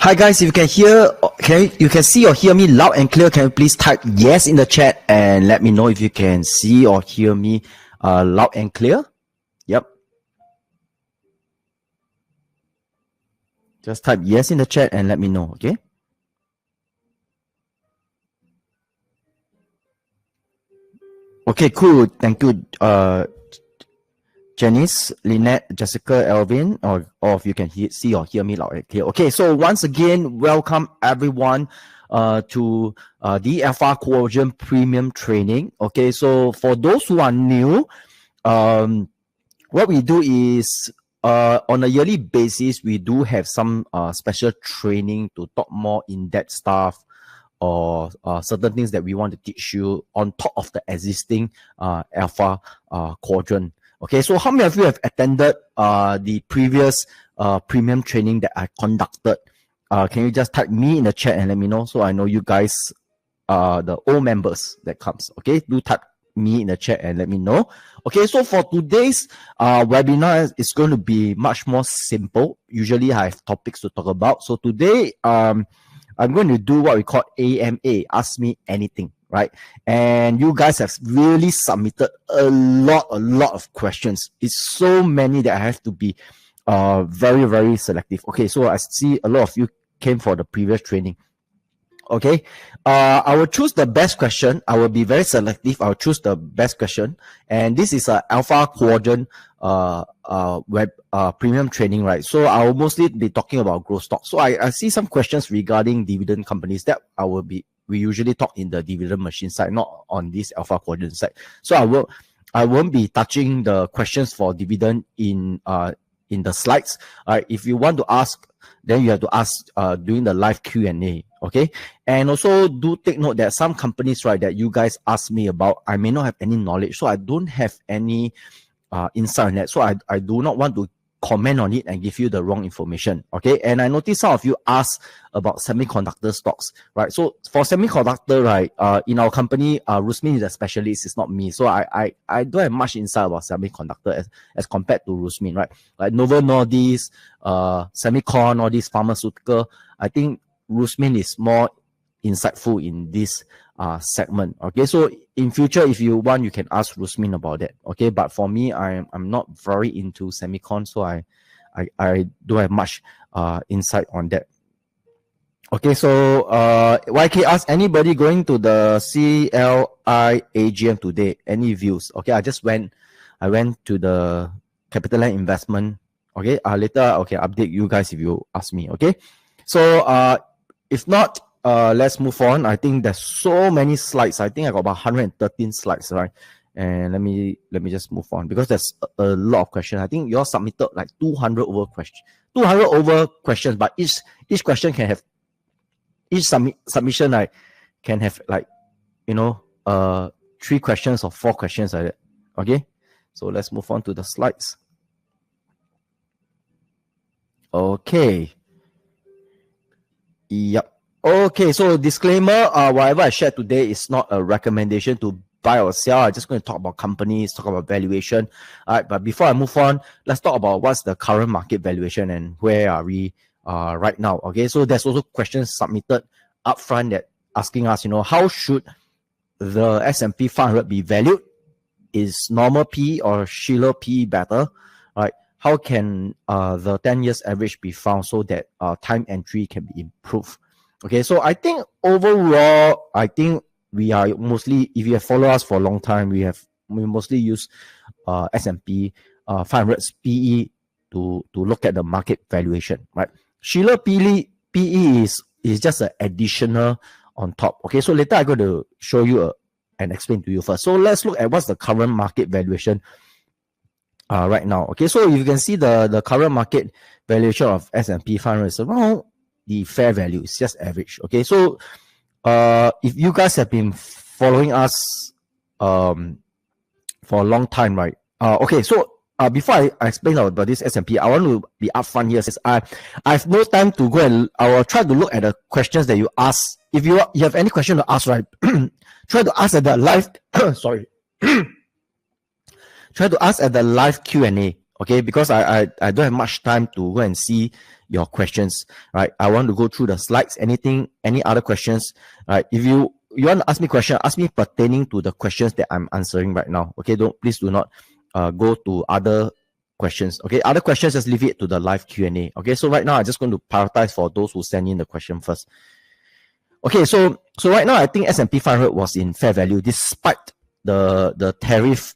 Hi guys, if you can hear, you can see or hear me loud and clear, can you please type yes in the chat and let me know if you can see or hear me loud and clear? Yep. Just type yes in the chat and let me know, okay? Okay, cool. Thank you, Janice, Lynette, Jessica, Elvin, or if you can see or hear me loud and clear. Okay, so once again, welcome everyone to the Alpha Quadrant Premium Training. Okay, so for those who are new, what we do is on a yearly basis, we do have some special training to talk more in-depth stuff or certain things that we want to teach you on top of the existing Alpha Quadrant. Okay, so how many of you have attended the previous premium training that I conducted? Can you just type me in the chat and let me know so I know you guys, the old members that comes. Okay, do type me in the chat and let me know. Okay, so for today's webinar, it's going to be much more simple. Usually I have topics to talk about. So today, I'm going to do what we call AMA, Ask Me Anything, right? And you guys have really submitted a lot of questions. It's so many that I have to be very, very selective. Okay, so I see a lot of you came for the previous training. Okay, I will choose the best question. I will be very selective. I'll choose the best question. And this is a Alpha Quadrant web premium training, right? So I will mostly be talking about growth stock. So I see some questions regarding dividend companies that we usually talk in the dividend machine side, not on this Alpha Quadrant side. So I won't be touching the questions for dividend in the slides. If you want to ask, then you have to ask during the live Q&A. Okay, and also do take note that some companies, right, that you guys ask me about, I may not have any knowledge, so I don't have any insight on that. So I do not want to comment on it and give you the wrong information. Okay, and I noticed some of you asked about semiconductor stocks, right? So for semiconductor, right, in our company, Rusmin is a specialist, it's not me. So I don't have much insight about semiconductor as compared to Rusmin, right? Like Novo Nordisk, Semicon, all these pharmaceutical, I think Rusmin is more insightful in this segment. Okay, so in future, if you want, you can ask Rusmin about that. Okay, but for me, I'm not very into semicon, so I don't have much insight on that. Okay, so YK asked, anybody going to the CLI AGM today? Any views? Okay, I went to the CapitaLand investment. Okay, later, okay, update you guys if you ask me. Okay, so if not, let's move on. I think there's so many slides. I think I got about 113 slides, right? And let me just move on because there's a lot of questions. I think you all submitted like 200 over questions, but each question can have, each submission like can have like, you know, 3 questions or 4 questions like that. Okay, so let's move on to the slides. Okay. Yep. Okay, so disclaimer, whatever I shared today is not a recommendation to buy or sell. I'm just going to talk about companies, talk about valuation. All right, but before I move on, let's talk about what's the current market valuation and where are we right now. Okay, so there's also questions submitted upfront that asking us, you know, how should the S&P 500 be valued? Is normal P or Shiller P better? Right? How can the 10 years average be found so that time entry can be improved? Okay, so I think overall, I think we are mostly, if you have followed us for a long time, we mostly use S&P 500's PE to look at the market valuation, right? Shiller PE is just an additional on top. Okay, so later I'm going to show you and explain to you first. So let's look at what's the current market valuation right now. Okay, so you can see the current market valuation of S&P 500 is around the fair value. It's just average. Okay, so if you guys have been following us for a long time, right? Okay, so before I explain about this S&P, I want to be upfront here. Since I have no time to go and I will try to look at the questions that you ask. If you have any question to ask, right, try to ask at the live. Sorry. Try to ask at the live Q&A. Okay, because I don't have much time to go and see your questions, right? I want to go through the slides. Any other questions, right? If you want to ask me question, ask me pertaining to the questions that I'm answering right now. Okay, please do not go to other questions. Okay, other questions, just leave it to the live Q&A. Okay, so right now I'm just going to prioritize for those who send in the question first. Okay, so right now I think S&P 500 was in fair value despite the tariff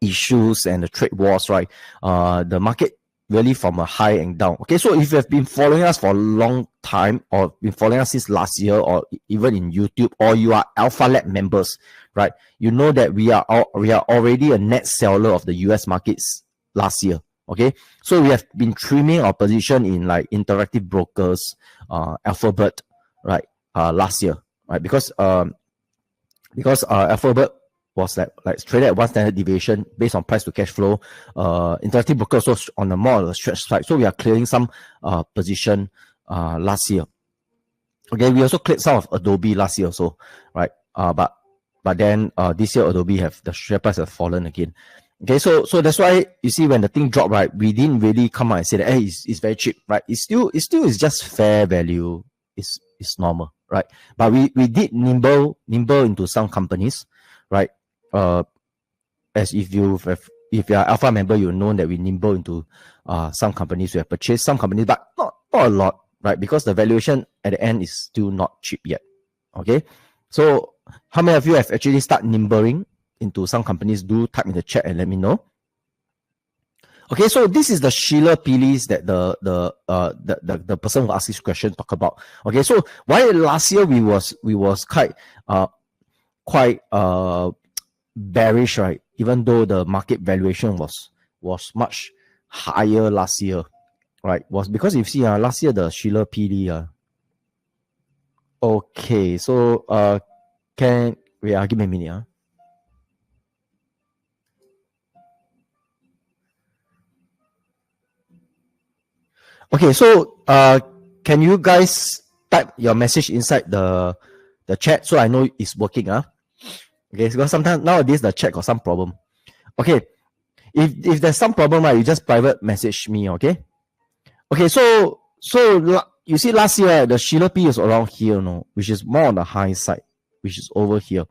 issues and the trade wars, right? The market really from a high and down. Okay, so if you have been following us for a long time, or been following us since last year, or even in YouTube, or you are Alpha Lab members, right? You know that we are already a net seller of the US markets last year. Okay, so we have been trimming our position in like Interactive Brokers, Alphabet, right? Last year, right? Because Alphabet was like traded at one standard deviation based on price to cash flow. Interactive Brokers also on a more stretch side, so we are clearing some position last year. Okay, we also cleared some of Adobe last year also, right? But then this year Adobe the share price have fallen again. Okay, so that's why you see when the thing dropped, right, we didn't really come out and say that, hey, it's very cheap, right? It's still is just fair value. It's normal, right? But we did nimble into some companies, right? As if you are Alpha member, you know that we nimble into some companies. We have purchased some companies, but not a lot, right? Because the valuation at the end is still not cheap yet. Okay, so how many of you have actually started nimbling into some companies? Do type in the chat and let me know. Okay, so this is the Sheila Pilis that the person who asked this question talk about. Okay, so why last year we was quite bearish, right? Even though the market valuation was much higher last year, right? Was because you see last year the Sheila Pili. Okay, so give me a minute. Okay, so can you guys type your message inside the chat so I know it's working? Okay, because sometimes nowadays the chat got some problem. Okay, if there's some problem, right, you just private message me. Okay. Okay, so you see last year the Sheila P is around here, which is more on the high side, which is over here.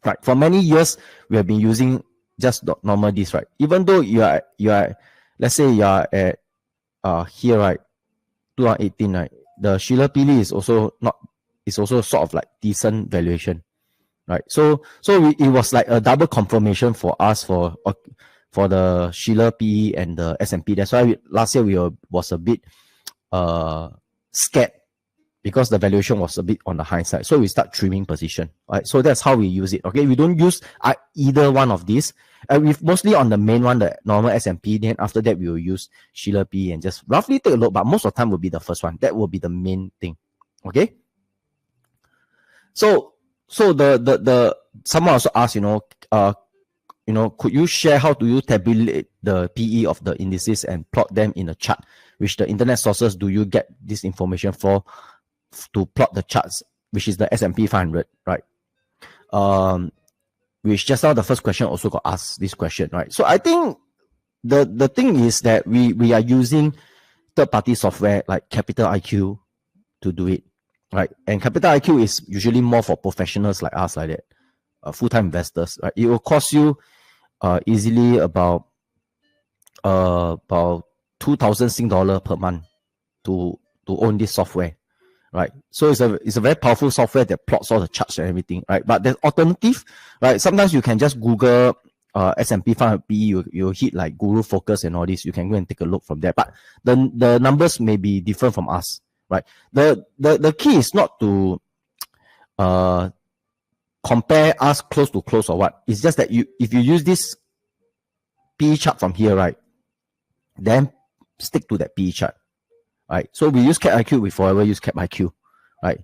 Right. For many years we have been using just normal this, right? Even though you are let's say you are at here, right, 2018, right, the Sheila Pili is also sort of like decent valuation, right? So it was like a double confirmation for us for the Sheila PE and the S&P. That's why last year was a bit scared because the valuation was a bit on the high side. So we start trimming position, right? So that's how we use it. Okay, we don't use either one of these. We've mostly on the main one, the normal S&P. Then after that, we will use Sheila P and just roughly take a look. But most of the time will be the first one. That will be the main thing. Okay. So the someone also asked, could you share how do you tabulate the PE of the indices and plot them in a chart? Which the internet sources do you get this information for to plot the charts, which is the S&P 500, right? Which just now the first question also got asked this question, right? So I think the thing is that we are using third-party software like Capital IQ to do it, right? And Capital IQ is usually more for professionals like us, like that, full-time investors, right? It will cost you easily about 2,000 Sing dollar per month to own this software, right? So it's a very powerful software that plots all the charts and everything, right? But there's alternative, right? Sometimes you can just Google S&P 500 PE, you hit like Guru Focus and all this. You can go and take a look from there. But the numbers may be different from us, right? The key is not to compare us close to close or what. It's just that if you use this PE chart from here, right, then stick to that PE chart, right? So we use Cap IQ, we forever use Cap IQ, right?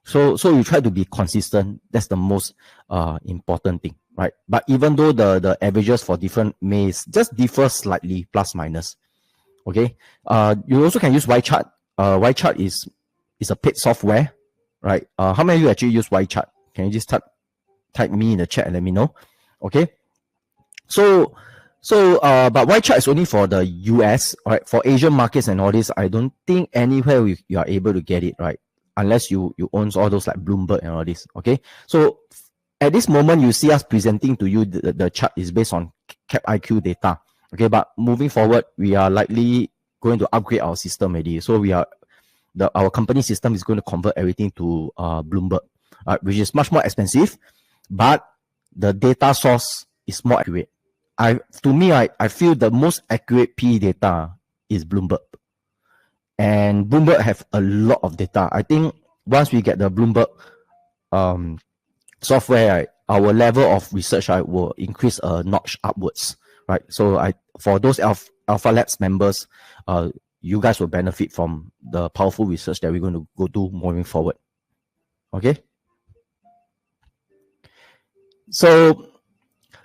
So you try to be consistent. That's the most important thing, right? But even though the averages for different may just differ slightly, plus minus, okay? You also can use YChart. YChart is a paid software, right? How many of you actually use YChart? Can you just type me in the chat and let me know? Okay. So So, but Y chart is only for the US, right? For Asian markets and all this, I don't think anywhere you are able to get it, right? Unless you own all those like Bloomberg and all this, okay? So at this moment, you see us presenting to you the chart is based on CapIQ data, okay? But moving forward, we are likely going to upgrade our system already. So our company system is going to convert everything to Bloomberg, which is much more expensive, but the data source is more accurate. I feel the most accurate PE data is Bloomberg. And Bloomberg have a lot of data. I think once we get the Bloomberg software, right, our level of research will increase a notch upwards. Right. So for those Alpha Labs members, you guys will benefit from the powerful research that we're going to go do moving forward. Okay.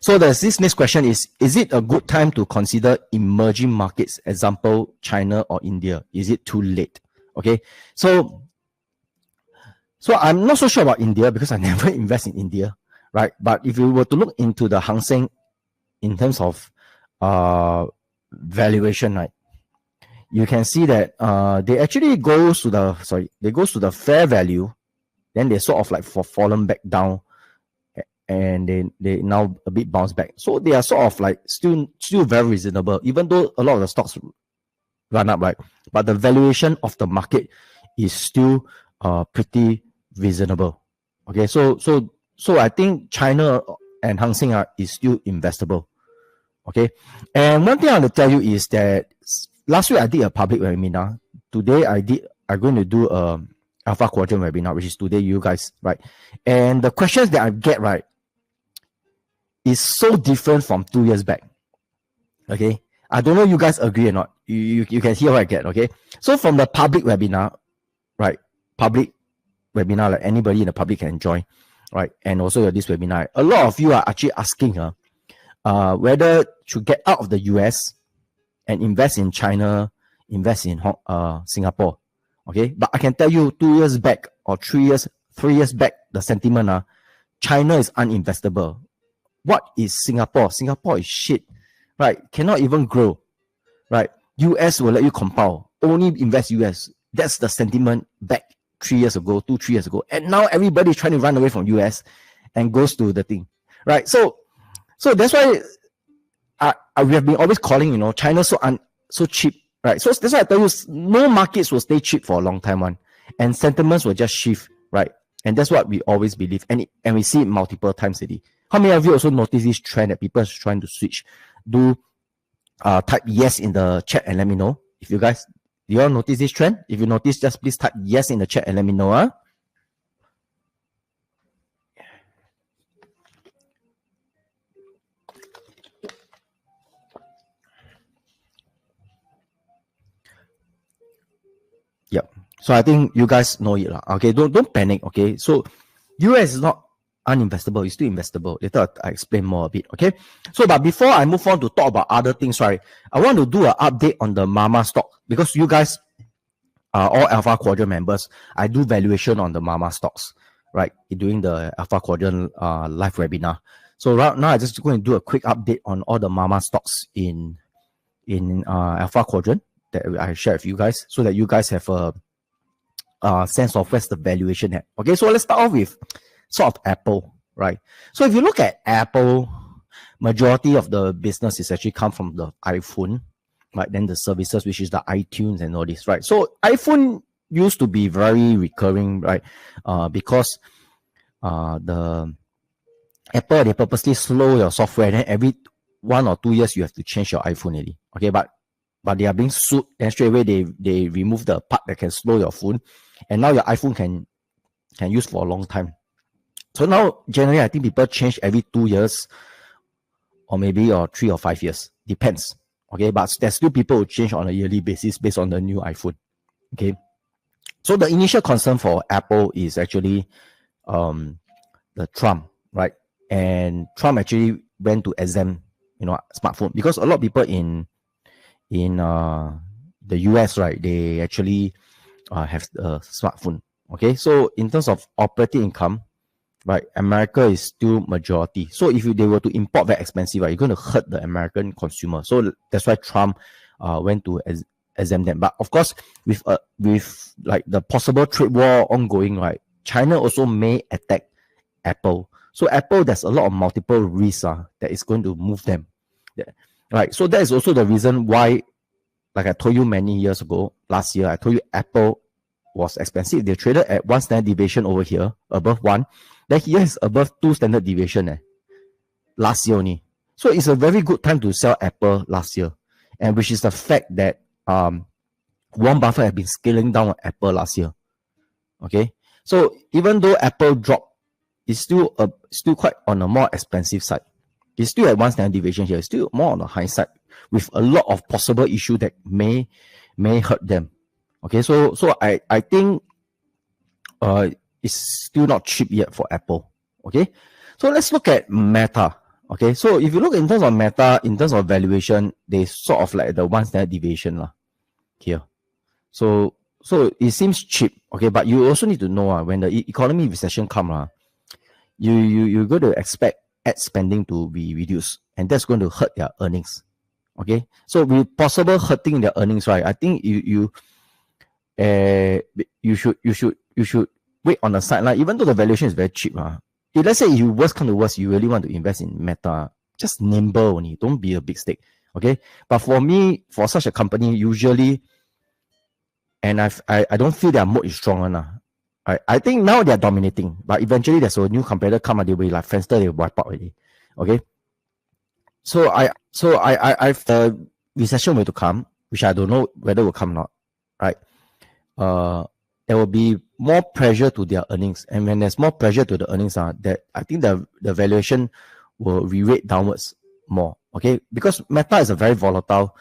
So there's this next question is it a good time to consider emerging markets, example, China or India? Is it too late? Okay. So I'm not so sure about India because I never invest in India, right? But if you were to look into the Hang Seng in terms of valuation, right, you can see that they actually goes to the fair value, then they sort of like fallen back down, and they now a bit bounce back. So they are sort of like still very reasonable, even though a lot of the stocks run up, right? But the valuation of the market is still pretty reasonable. Okay, so I think China and Hang Seng is still investable. Okay, and one thing I want to tell you is that last week I did a public webinar. Today I'm going to do a Alpha Quadrant webinar, which is today, you guys, right? And the questions that I get, right, is so different from 2 years back. Okay, I don't know if you guys agree or not. You can hear what I get. Okay, so from the public webinar, right? Public webinar, like anybody in the public can join, right? And also this webinar, a lot of you are actually asking whether to get out of the US and invest in China, invest in Singapore. Okay, but I can tell you 2 years back or 3 years back, the sentiment, China is uninvestable. What is Singapore? Singapore is shit, right? Cannot even grow, right? US will let you compound. Only invest US. That's the sentiment back 3 years ago, 3 years ago. And now everybody is trying to run away from US and goes to the thing, right? So that's why we have been always calling, China so cheap, right? So that's why I tell you, no markets will stay cheap for a long time, and sentiments will just shift, right? And that's what we always believe, and we see it multiple times already. How many of you also notice this trend that people are trying to switch? Do type yes in the chat and let me know. If you guys, do you all notice this trend? If you notice, just please type yes in the chat and let me know. Yep. So I think you guys know it. Okay, don't panic. Okay, so US is not uninvestable, it's still investable. Later I explain more a bit. Okay, so but before I move on to talk about other things, right, I want to do an update on the Mama stock, because you guys are all Alpha Quadrant members. I do valuation on the Mama stocks, right, during the Alpha Quadrant live webinar. So right now I just going to do a quick update on all the Mama stocks in Alpha Quadrant that I share with you guys, so that you guys have a sense of where's the valuation at. Okay, so let's start off with sort of Apple, right? So if you look at Apple, majority of the business is actually come from the iPhone, right? Then the services, which is the iTunes and all this, right? So iPhone used to be very recurring, right? Because the Apple, they purposely slow your software, and then every 1 or 2 years you have to change your iPhone already. Okay, but they are being sued, and straight away they remove the part that can slow your phone, and now your iPhone can use for a long time. So now generally I think people change every 2 years, or 3 or 5 years, depends. Okay, but there's still people who change on a yearly basis based on the new iPhone. Okay, so the initial concern for Apple is actually the Trump, right? And Trump actually went to exempt smartphone, because a lot of people in the US, right, they actually have a smartphone. Okay, so in terms of operating income, right? America is still majority. So if they were to import very expensive, right, you're going to hurt the American consumer. So that's why Trump went to exempt them. But of course, with like the possible trade war ongoing, right, China also may attack Apple. So Apple, there's a lot of multiple risks that is going to move them. Yeah. Right. So that is also the reason why, like I told you many years ago, last year, I told you Apple was expensive. They traded at 1 standard deviation over here, above 1. Then here is above 2 standard deviation last year only. So it's a very good time to sell Apple last year. And which is the fact that Warren Buffett had been scaling down on Apple last year. Okay. So even though Apple dropped, it's still quite on a more expensive side. It's still at 1 standard deviation here. It's still more on the high side with a lot of possible issue that may hurt them. Okay, so I think it's still not cheap yet for Apple. Okay, so let's look at Meta. Okay, so if you look in terms of Meta, in terms of valuation, they sort of like the 1 standard deviation here. So it seems cheap. Okay, but you also need to know when the economy recession come you're going to expect ad spending to be reduced, and that's going to hurt their earnings. Okay, so with possible hurting their earnings, right? I think you should wait on the sideline, even though the valuation is very cheap. If let's say you worst come to worst, you really want to invest in Meta, just nimble only. Don't be a big stake. Okay, but for me, for such a company, usually, and I don't feel their moat is strong enough. I think now they are dominating, but eventually there's a new competitor come and they will like Friendster, they will wipe out already. Okay. So if the recession were to come, which I don't know whether it will come or not, right? There will be more pressure to their earnings. And when there's more pressure to the earnings, that I think the valuation will re-rate downwards more. Okay. Because Meta is a very volatile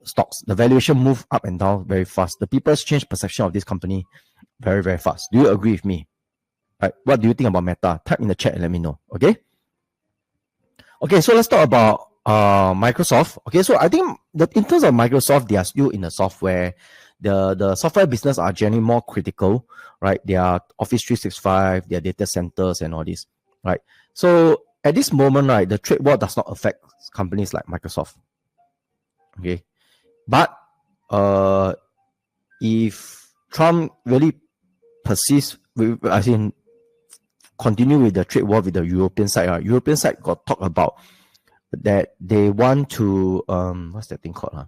stocks. The valuation move up and down very fast. The people's change perception of this company very, very fast. Do you agree with me? Right. What do you think about Meta? Type in the chat and let me know. Okay. Okay, so let's talk about Microsoft. Okay, so I think that in terms of Microsoft, they are still in the software. The software business are generally more critical, right? They are Office 365, their data centers and all this, right? So at this moment, right, the trade war does not affect companies like Microsoft. Okay, but if Trump really persists, continue with the trade war with the European side. European side got talk about that they want to what's that thing called?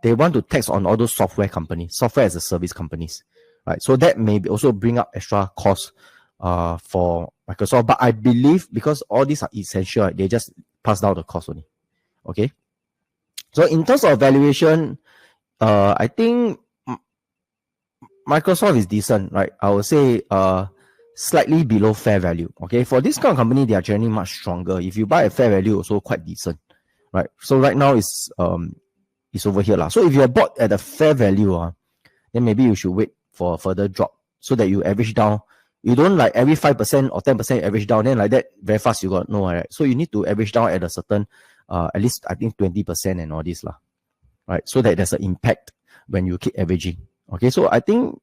They want to tax on all those software companies, software as a service companies, right? So that may also bring up extra costs for Microsoft. But I believe because all these are essential, they just pass down the cost only. Okay. So in terms of valuation, I think Microsoft is decent, right? I would say slightly below fair value. Okay, for this kind of company, they are generally much stronger. If you buy a fair value, also quite decent, right? So right now it's over here lah. So if you are bought at a fair value, then maybe you should wait for a further drop so that you average down. You don't like every 5% or 10% average down, then like that very fast you got no, right? So you need to average down at a certain at least I think 20% and all this lah, right? So that there's an impact when you keep averaging. Okay, so I think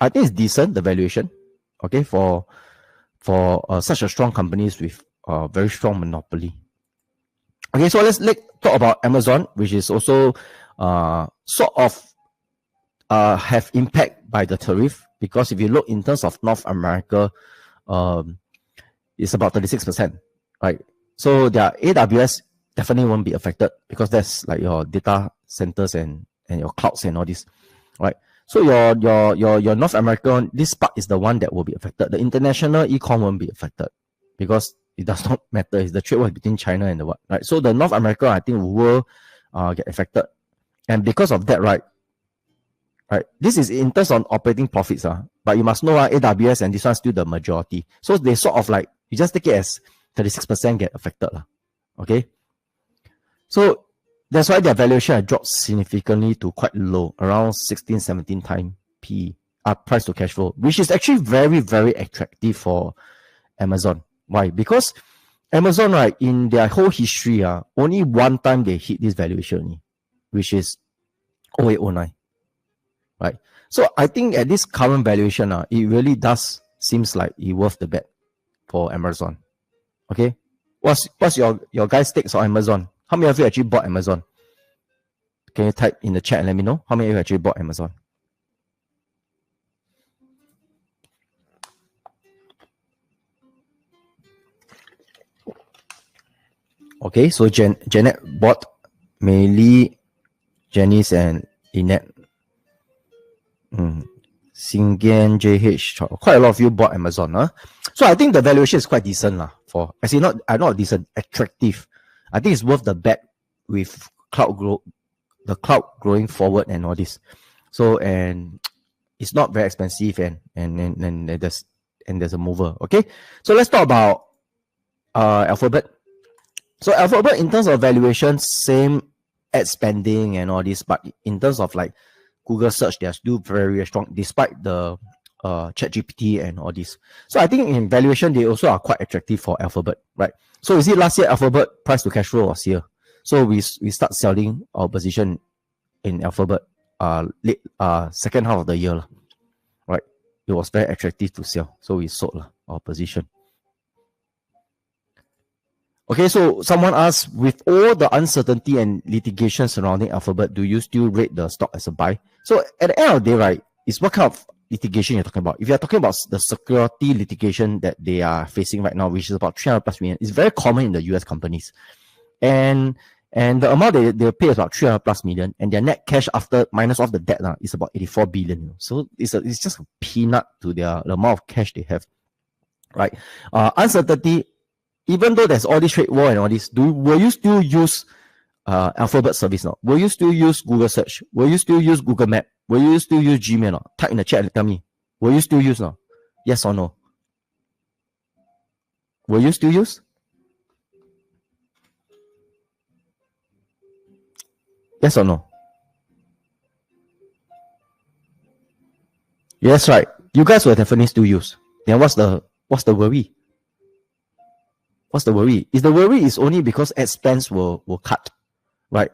it's decent, the valuation. Okay, for such a strong companies with very strong monopoly. Okay, so let's talk about Amazon, which is also sort of have impact by the tariff, because if you look in terms of North America, it's about 36%, right? So their AWS definitely won't be affected because that's like your data centers and your clouds and all this, right? So your North America, this part is the one that will be affected. The international e-com won't be affected because it does not matter. It's the trade war between China and the what, right? So the North America, I think, will get affected. And because of that, right, this is in terms of operating profits, but you must know AWS and this one still the majority. So they sort of like, you just take it as 36% get affected. Okay? So that's why their valuation had dropped significantly to quite low, around 16, 17 times PE, price to cash flow, which is actually very, very attractive for Amazon. Why? Because Amazon, right, in their whole history, only one time they hit this valuation, which is 0809. Right? So I think at this current valuation, it really does seems like it worth the bet for Amazon. Okay, what's your guys' takes on Amazon? How many of you actually bought Amazon? Can you type in the chat and let me know how many of you actually bought Amazon? Okay, so Janet bought, Mei Lee, Janice, and Inet. Singen, JH, quite a lot of you bought Amazon, huh? So I think the valuation is quite decent lah. For actually not decent, attractive. I think it's worth the bet with the cloud growing forward and all this. So and it's not very expensive and there's a mover. Okay, so let's talk about Alphabet. So Alphabet in terms of valuation, same ad spending and all this, but in terms of like Google search, they are still very, very strong despite the ChatGPT and all this. So I think in valuation, they also are quite attractive for Alphabet, right? So you see last year, Alphabet price to cash flow was here. So we start selling our position in Alphabet late second half of the year, right? It was very attractive to sell. So we sold our position. Okay, so someone asked, with all the uncertainty and litigation surrounding Alphabet, do you still rate the stock as a buy? So at the end of the day, right, it's what kind of litigation you're talking about. If you're talking about the security litigation that they are facing right now, which is about 300 plus million, it's very common in the US companies. And the amount they pay is about 300 plus million, and their net cash after minus off the debt is about 84 billion. So it's just a peanut to the amount of cash they have, right? Uncertainty. Even though there's all this trade war and all this, will you still use Alphabet service now? Will you still use Google Search? Will you still use Google Map? Will you still use Gmail now? Type in the chat and tell me. Will you still use now? Yes or no? Will you still use? Yes or no? Yes, right. You guys will definitely still use. Then what's the worry? What's the worry? The worry is only because ad spends will cut, right?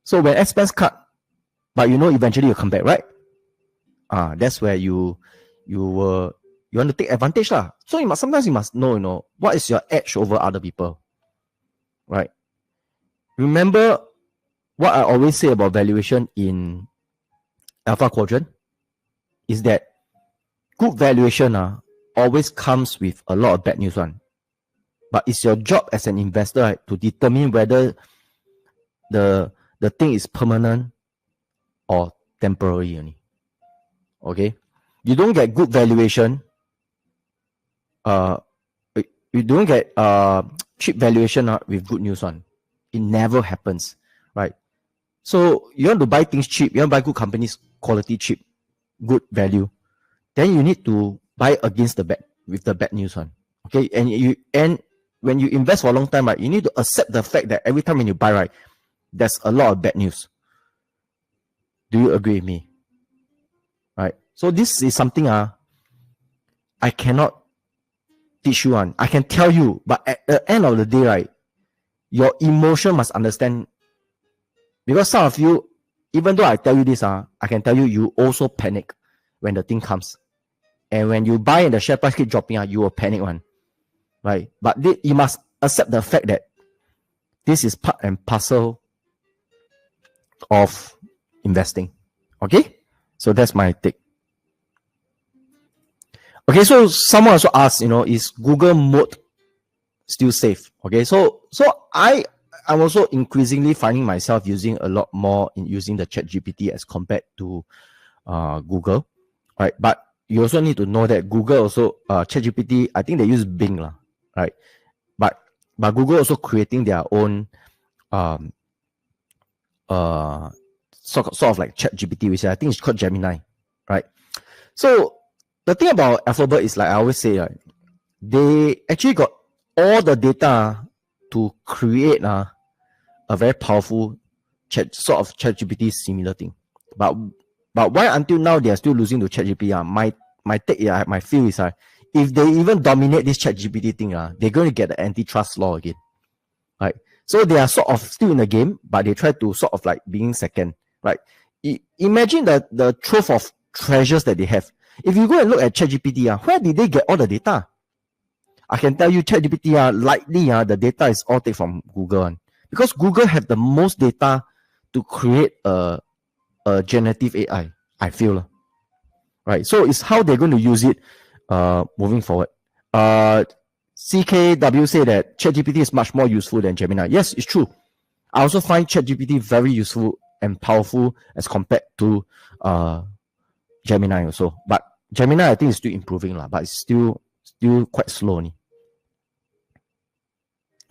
So when ad spends cut, but eventually you'll come back, right? That's where you want to take advantage lah. So sometimes you must know, what is your edge over other people, right? Remember what I always say about valuation in Alpha Quadrant is that good valuation always comes with a lot of bad news one. But it's your job as an investor, right, to determine whether the thing is permanent or temporary only. Okay? You don't get good valuation. You don't get cheap valuation with good news one. It never happens, right? So you want to buy things cheap, you want to buy good companies, quality cheap, good value. Then you need to buy against with the bad news one. Okay, and when you invest for a long time, right, you need to accept the fact that every time when you buy, right, there's a lot of bad news. Do you agree with me? Right. So this is something I cannot teach you on. I can tell you, but at the end of the day, right, your emotion must understand. Because some of you, even though I tell you this, I can tell you also panic when the thing comes. And when you buy and the share price keep dropping, you will panic one. Right? But you must accept the fact that this is part and parcel of investing. Okay? So that's my take. Okay, so someone also asked, is Google mode still safe? Okay, so I'm also increasingly finding myself using a lot more in using the ChatGPT as compared to Google. Right? But you also need to know that Google also ChatGPT, I think they use Bing lah. Right, but Google also creating their own sort of like ChatGPT, which I think is called Gemini, right? So the thing about Alphabet is, like I always say, right, they actually got all the data to create a very powerful sort of ChatGPT similar thing. But why until now they are still losing to ChatGPT? My take, my feel is if they even dominate this ChatGPT thing, they're going to get the antitrust law again, right? So they are sort of still in the game, but they try to sort of like being second, right? Imagine the trove of treasures that they have. If you go and look at ChatGPT, where did they get all the data? I can tell you ChatGPT, likely the data is all taken from Google. Because Google have the most data to create a generative AI, I feel. Right. So it's how they're going to use it moving forward. CKW say that ChatGPT is much more useful than Gemini. Yes, it's true. I also find ChatGPT very useful and powerful as compared to Gemini also. But Gemini, I think, is still improving, but it's still quite slow.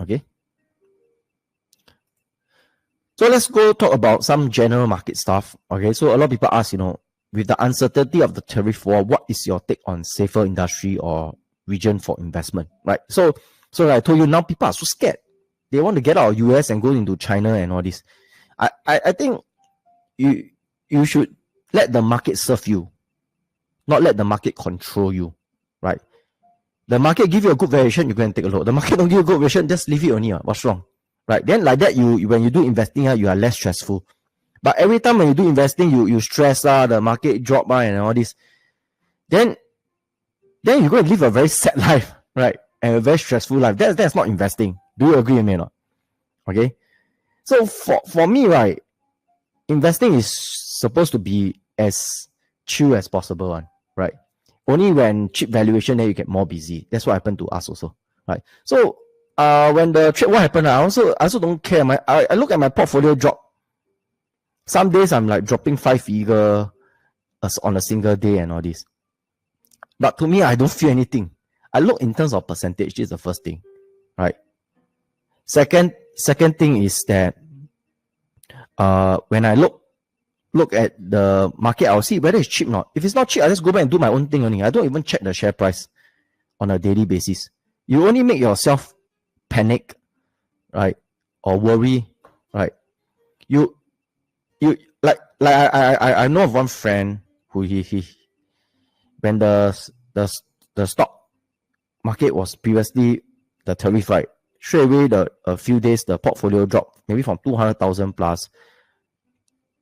Okay. So let's go talk about some general market stuff. Okay. So a lot of people ask, with the uncertainty of the tariff war, what is your take on safer industry or region for investment? Right. So I told you, now people are so scared. They want to get out of US and go into China and all this. I think you should let the market serve you, not let the market control you. Right. The market give you a good valuation, you go and take a look. The market don't give you a good valuation, just leave it only. What's wrong? Right. Then like that, when you do investing, you are less stressful. But every time when you do investing, you stress the market drop and all this. Then you're going to live a very sad life, right? And a very stressful life. That's not investing. Do you agree with me or not? Okay. So for me, right, investing is supposed to be as chill as possible, right? Only when cheap valuation, then you get more busy. That's what happened to us also, right? So when the trade war happened, I also don't care. I look at my portfolio drop. Some days I'm like dropping 5-figure on a single day and all this. But to me, I don't feel anything. I look in terms of percentage. This is the first thing, right? Second thing is that when I look at the market, I'll see whether it's cheap or not. If it's not cheap, I just go back and do my own thing only. I don't even check the share price on a daily basis. You only make yourself panic, right? Or worry, right? You like I know of one friend who he when the stock market was previously the tariff, right? Straight away a few days the portfolio dropped, maybe from 200,000 plus,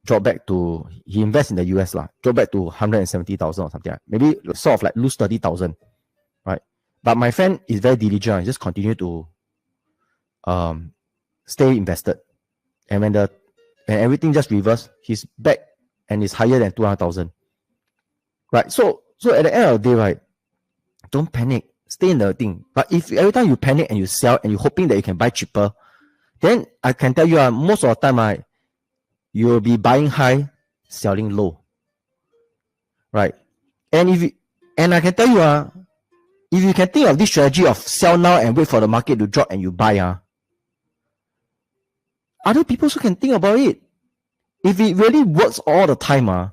dropped back to, he invests in the US dropped back to 170,000 or something. Maybe sort of like lose 30,000, right? But my friend is very diligent and just continue to stay invested. And when everything just reversed, he's back and is higher than 200,000. Right? So at the end of the day, right, don't panic. Stay in the thing. But if every time you panic and you sell and you're hoping that you can buy cheaper, then I can tell you most of the time, you will be buying high, selling low. Right? And I can tell you, if you can think of this strategy of sell now and wait for the market to drop and you buy, other people also can think about it. If it really works all the time,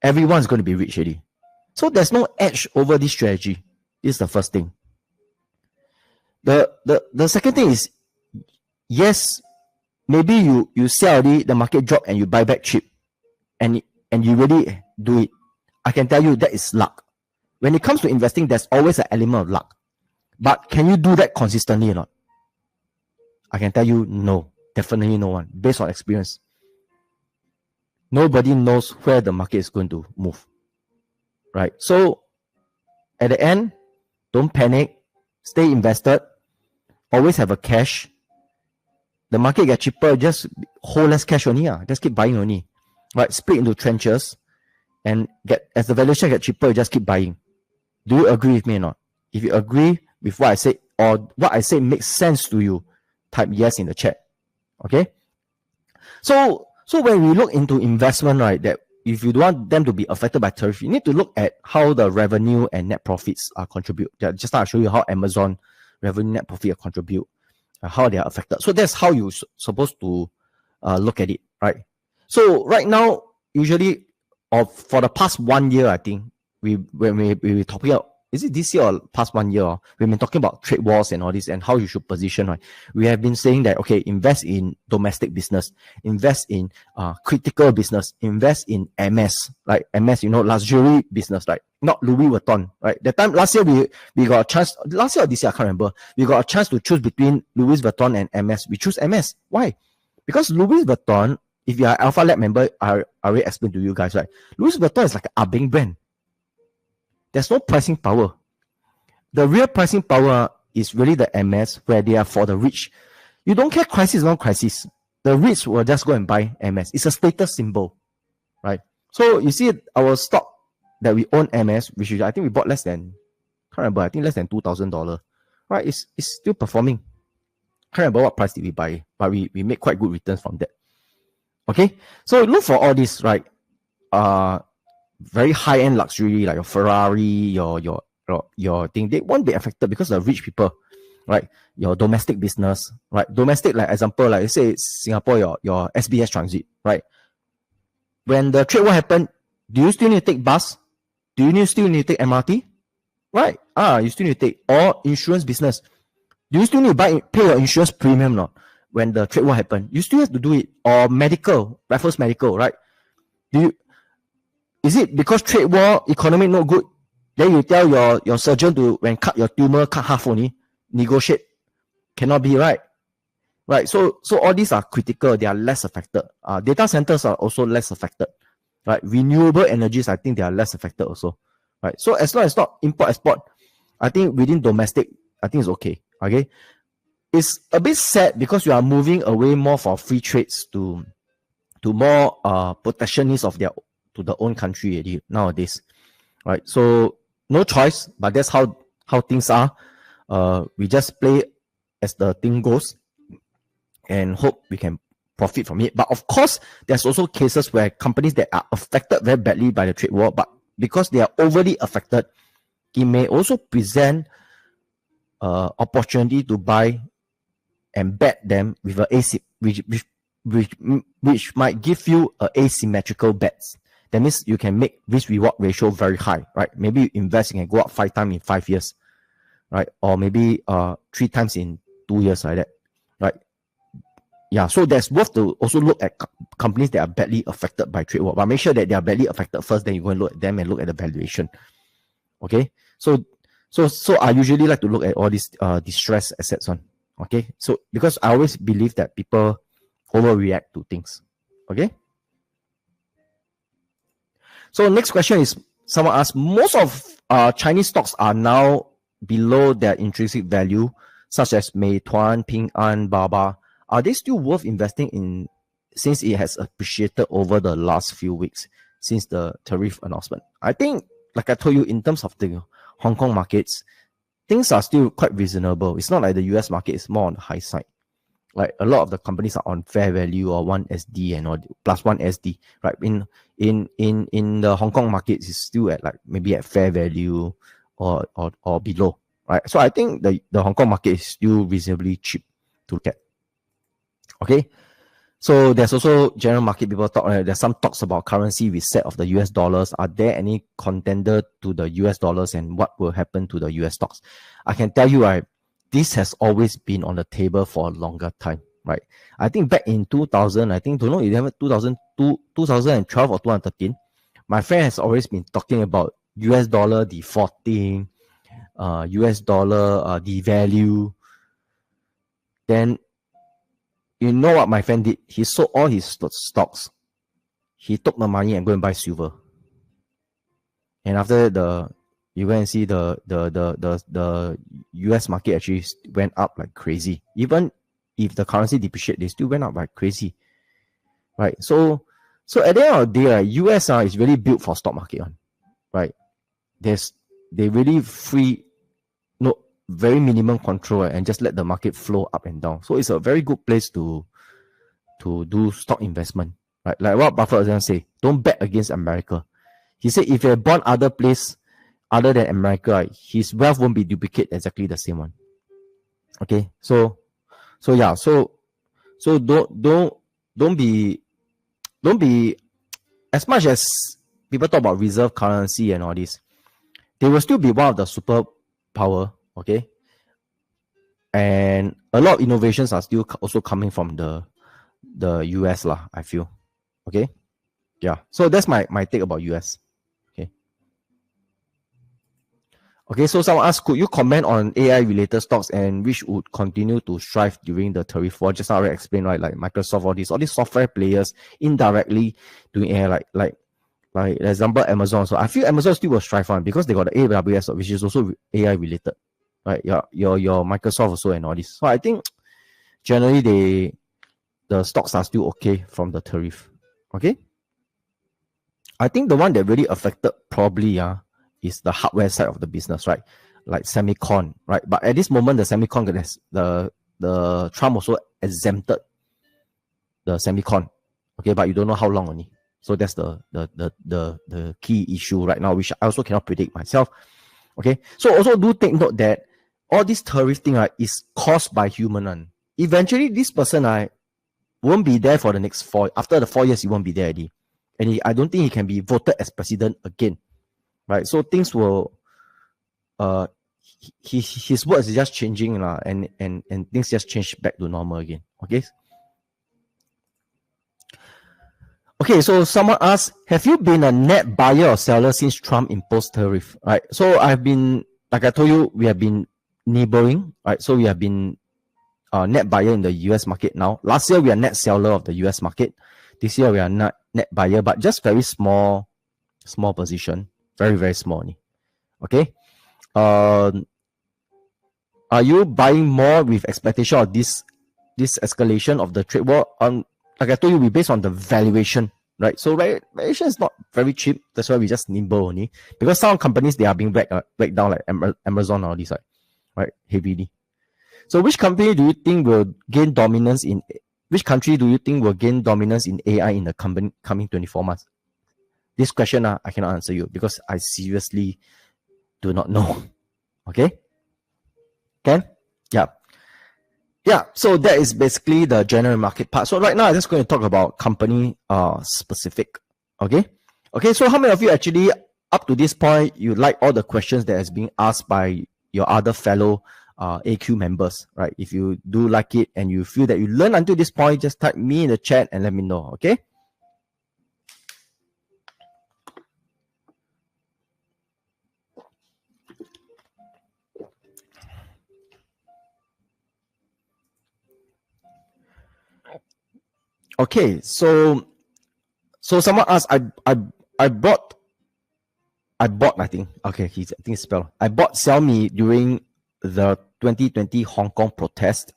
everyone's going to be rich already. So there's no edge over this strategy. This is the first thing. The second thing is, yes, maybe you sell already, the market drop and you buy back cheap, and you really do it. I can tell you that is luck. When it comes to investing, there's always an element of luck. But can you do that consistently or not? I can tell you no. Definitely no one. Based on experience. Nobody knows where the market is going to move. Right? So, at the end, don't panic. Stay invested. Always have a cash. The market get cheaper, just hold less cash only. Just keep buying only. Right? Split into tranches. And as the valuation get cheaper, just keep buying. Do you agree with me or not? If you agree with what I say, or what I say makes sense to you, type yes in the chat. Okay? So when we look into investment, right, that if you don't want them to be affected by tariff, you need to look at how the revenue and net profits contribute. Just now I show you how Amazon revenue, net profit contribute, how they are affected. So that's how you're supposed to look at it, right? So right now, usually, or for the past 1 year, I think, when we talking about, is it this year or past 1 year? We've been talking about trade wars and all this and how you should position, right? We have been saying that, okay, invest in domestic business, invest in critical business, invest in MS, like MS, luxury business, right? Not Louis Vuitton, right? That time, last year, we got a chance, last year or this year, I can't remember. We got a chance to choose between Louis Vuitton and MS. We choose MS. Why? Because Louis Vuitton, if you are Alpha Lab member, I already explained to you guys, right? Louis Vuitton is like an Abing brand. There's no pricing power. The real pricing power is really the MS, where they are for the rich. You don't care crisis, non crisis. The rich will just go and buy MS. It's a status symbol, right? So you see our stock that we own MS, which is, I think we bought less than, can't remember, I think less than $2,000, right? It's still performing. Can't remember what price did we buy, but we make quite good returns from that. Okay, so look for all this, right? Very high-end luxury, like your Ferrari, your thing, they won't be affected because the rich people, right? Your domestic business, right? Domestic, like example, like say Singapore, your SBS Transit, right? When the trade war happened, do you still need to take bus? Do you still need to take MRT? Right? You still need to take, or insurance business. Do you still need to pay your insurance premium not? When the trade war happened, you still have to do it. Or medical, Raffles Medical, right? Is it because trade war, economy not good, then you tell your surgeon to, when cut your tumor, cut half only, negotiate? Cannot be, right? Right. So all these are critical. They are less affected. Data centers are also less affected. Right. Renewable energies, I think they are less affected also. Right. So as long as not import export, I think within domestic, I think it's okay. Okay. It's a bit sad because we are moving away more for free trades to more protectionist of their own country nowadays. Right. So no choice, but that's how things are. We just play as the thing goes and hope we can profit from it. But of course, there's also cases where companies that are affected very badly by the trade war, but because they are overly affected, it may also present opportunity to buy and bet them with which might give you asymmetrical bets. That means you can make risk-reward ratio very high, right? Maybe you invest, you can go up 5 times in 5 years, right? Or maybe 3 times in 2 years, like that, right? Yeah, so there's worth to also look at companies that are badly affected by trade war, but make sure that they are badly affected first, then you go and look at them and look at the valuation. Okay, so I usually like to look at all these distressed assets on. Okay, so because I always believe that people overreact to things. Okay. So next question is, someone asked, most of Chinese stocks are now below their intrinsic value, such as Meituan, Ping An, Baba. Are they still worth investing in since it has appreciated over the last few weeks since the tariff announcement? I think, like I told you, in terms of the Hong Kong markets, things are still quite reasonable. It's not like the US market is more on the high side. Like a lot of the companies are on fair value or 1SD and or plus 1SD, right? In the Hong Kong market, it's still at like maybe at fair value or below, right? So I think the Hong Kong market is still reasonably cheap to look at. Okay, so there's also general market people talk. There's some talks about currency reset of the US dollars. Are there any contender to the US dollars and what will happen to the US stocks? I can tell you, right, this has always been on the table for a longer time, right? I think back in 2000, I think, don't know, 2012 or 2013, my friend has always been talking about US dollar defaulting, US dollar devalue. Then, you know what my friend did? He sold all his stocks. He took the money and go and buy silver. And after that, you go and see the US market actually went up like crazy. Even if the currency depreciate, they still went up like crazy, right? So at the end of the day, right, US is really built for stock market on, right? They really free, very minimum control and just let the market flow up and down. So it's a very good place to do stock investment, right? Like what Buffett was gonna say, don't bet against America. He said if you bond other place other than America, right, his wealth won't be duplicate exactly the same one. Okay, so yeah, so don't be as much as people talk about reserve currency and all this, they will still be one of the superpower. Okay, and a lot of innovations are still also coming from the US lah, I feel. Okay, yeah, so that's my take about US. Okay, so someone asked, could you comment on AI related stocks and which would continue to strive during the tariff war? Just now I explained, right? Like Microsoft, all these software players indirectly doing AI, like Like example, Amazon. So I feel Amazon still will strive on because they got the AWS, which is also AI related, right? Your Microsoft also and all this. So I think generally the stocks are still okay from the tariff. Okay. I think the one that really affected probably is the hardware side of the business, right? Like semicon, right? But at this moment, the semicon has the Trump also exempted the semicon. Okay, but you don't know how long only. So that's the key issue right now, which I also cannot predict myself. Okay. So also do take note that all this tariff thing is caused by human. Eventually, this person won't be there for the next after the 4 years, he won't be there already. And I don't think he can be voted as president again. Right. So things will his words is just changing and things just change back to normal again. Okay. Okay, so someone asked, have you been a net buyer or seller since Trump imposed tariff? Right. So I've been, like I told you, we have been neighboring, right? So we have been net buyer in the US market now. Last year, we are net seller of the US market. This year, we are not net buyer, but just very small position. Very, very small. Okay. Are you buying more with expectation of this escalation of the trade war? Like I told you, we based on the valuation, right? So valuation is not very cheap. That's why we just nimble only. Because some companies, they are being backed down like Amazon or all these, right? Heavily. So which company do you think will gain dominance in, which country do you think will gain dominance in AI in the coming 24 months? This question, I cannot answer you because I seriously do not know. Okay? Can? Yeah. Yeah, so that is basically the general market part. So right now, I'm just going to talk about company specific. Okay? Okay, so how many of you actually, up to this point, you like all the questions that has been asked by your other fellow AQ members, right? If you do like it and you feel that you learned until this point, just type me in the chat and let me know, okay? Okay, so someone asked, I bought, I think, okay, I think it's spelled. I bought Xiaomi during the 2020 Hong Kong protest.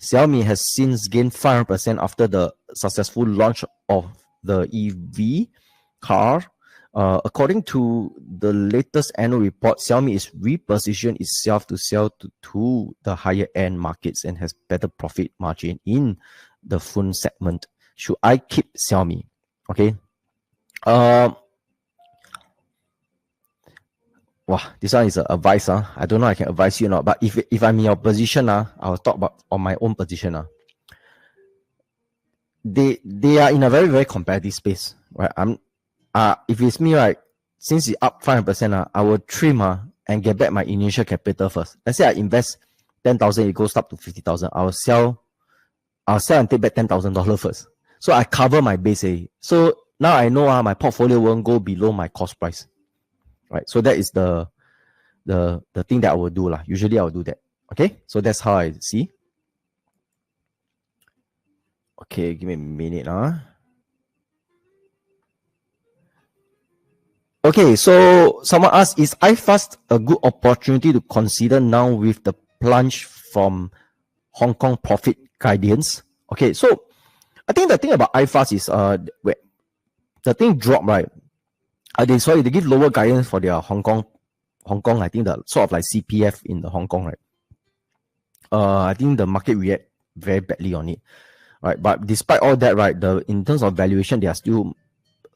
Xiaomi has since gained 500% after the successful launch of the EV car. According to the latest annual report, Xiaomi is repositioned itself to sell to the higher end markets and has better profit margin in the phone segment. Should I keep Xiaomi? Okay. Wow, this one is advice. I don't know I can advise you or not, but if I'm in your position, I'll talk about on my own position. They are in a very, very competitive space, right? If it's me, right, since it's up 500%, I will trim and get back my initial capital first. Let's say I invest 10,000, it goes up to 50,000. I'll sell and take back $10,000 first. So I cover my base. So now I know my portfolio won't go below my cost price. Right. So that is the thing that I will do. Usually I will do that. Okay. So that's how I see. Okay, give me a minute. Okay, so someone asked, is iFast a good opportunity to consider now with the plunge from Hong Kong profit guidance? Okay, so I think the thing about iFast is the thing dropped, right? They give lower guidance for their Hong Kong. I think the sort of like CPF in the Hong Kong, right? I think the market react very badly on it, right? But despite all that, right, in terms of valuation, they are still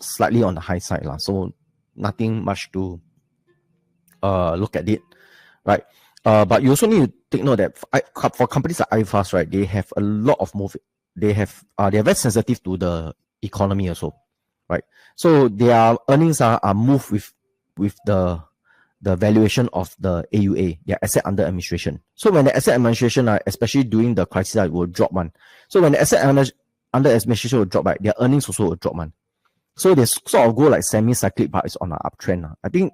slightly on the high side, so nothing much to look at it, right? But you also need to take note that for companies like iFast, right, they have a lot of move. They are very sensitive to the economy also. Right, so their earnings are moved with the valuation of the AUA, their asset under administration. So when the asset administration, especially during the crisis, will drop one. So when the asset under administration will drop, right, their earnings also will drop one. So they sort of go like semi-cyclic, but it's on an uptrend. I think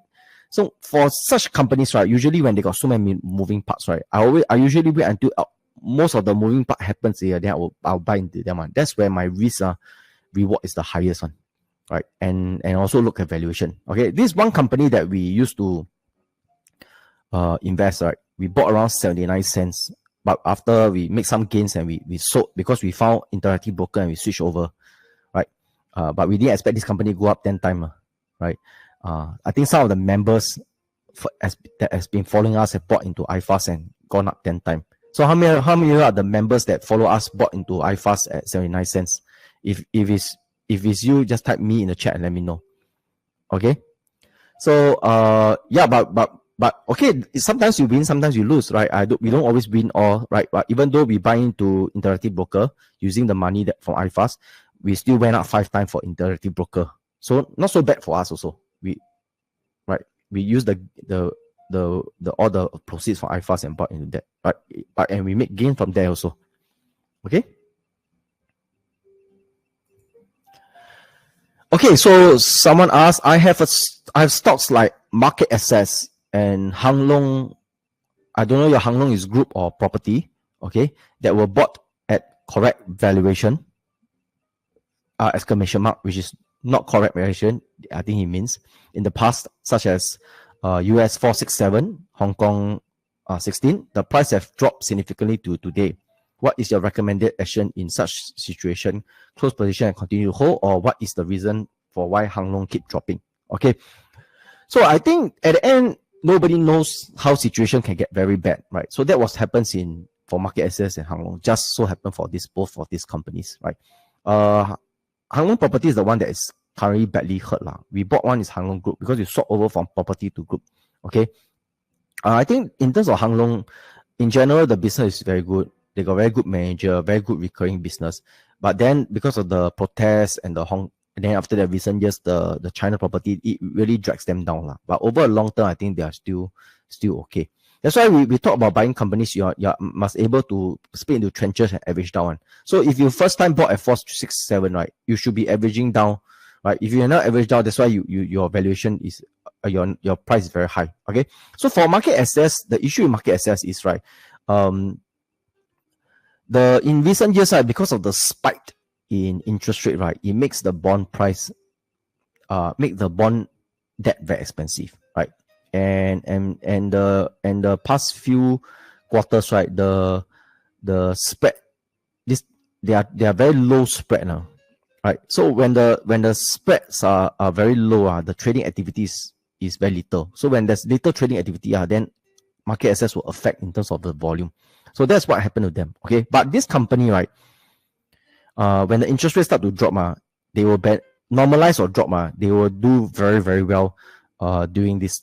so. For such companies, right, usually when they got so many moving parts, right, I usually wait until most of the moving part happens here, then I'll buy into them. That's where my risk reward is the highest one. right? And also look at valuation. Okay, this one company that we used to invest, right? We bought around 79 cents, but after we make some gains and we sold because we found Interactive Broker and we switched over, right? But we didn't expect this company to go up 10 times, right? I think some of the members that has been following us have bought into iFast and gone up 10 times. So how many are the members that follow us bought into iFast at 79 cents? If it's you, just type me in the chat and let me know. Okay. So yeah, but okay, sometimes you win, sometimes you lose, right? We don't always win all, right? But even though we buy into Interactive Broker using the money that from iFast, we still went up 5 times for Interactive Broker. So not so bad for us also. We use the all the proceeds from iFast and bought into that, right? But and we make gain from there also. Okay. Okay, so someone asked, I have stocks like Market Access and Hang Lung. I don't know your Hang Lung is group or property, okay, that were bought at correct valuation. Exclamation mark, which is not correct valuation, I think he means, in the past, such as US 467, Hong Kong 16. The price have dropped significantly to today. What is your recommended action in such situation? Close position and continue to hold, or what is the reason for why Hang Lung keep dropping? Okay, so I think at the end, nobody knows how situation can get very bad, right? So that was happens for Market Access and Hang Lung. Just so happened for both of these companies, right? Hang Lung Property is the one that is currently badly hurt lah. We bought one is Hang Lung Group because we swap over from property to group. Okay, I think in terms of Hang Lung, in general, the business is very good. They got very good manager, very good recurring business. But then because of the protests and and then after the recent years, the China property, it really drags them down lah. But over a long term, I think they are still okay. That's why we talk about buying companies. You must able to split into trenches and average down. So if you first time bought at 467, right, you should be averaging down, right? If you're not average down, that's why your valuation is your price is very high. Okay. So for Market Access, the issue with Market Access is right. In recent years, right, because of the spike in interest rate, right, it makes the bond price, make the bond debt very expensive, right? And the past few quarters, right, the spread, they are very low spread now, right? So when the spreads are very low, the trading activities is very little. So when there's little trading activity, then Market Access will affect in terms of the volume. So that's what happened to them. Okay, but this company, right, when the interest rates start to drop, they will normalize or drop, they will do very, very well during this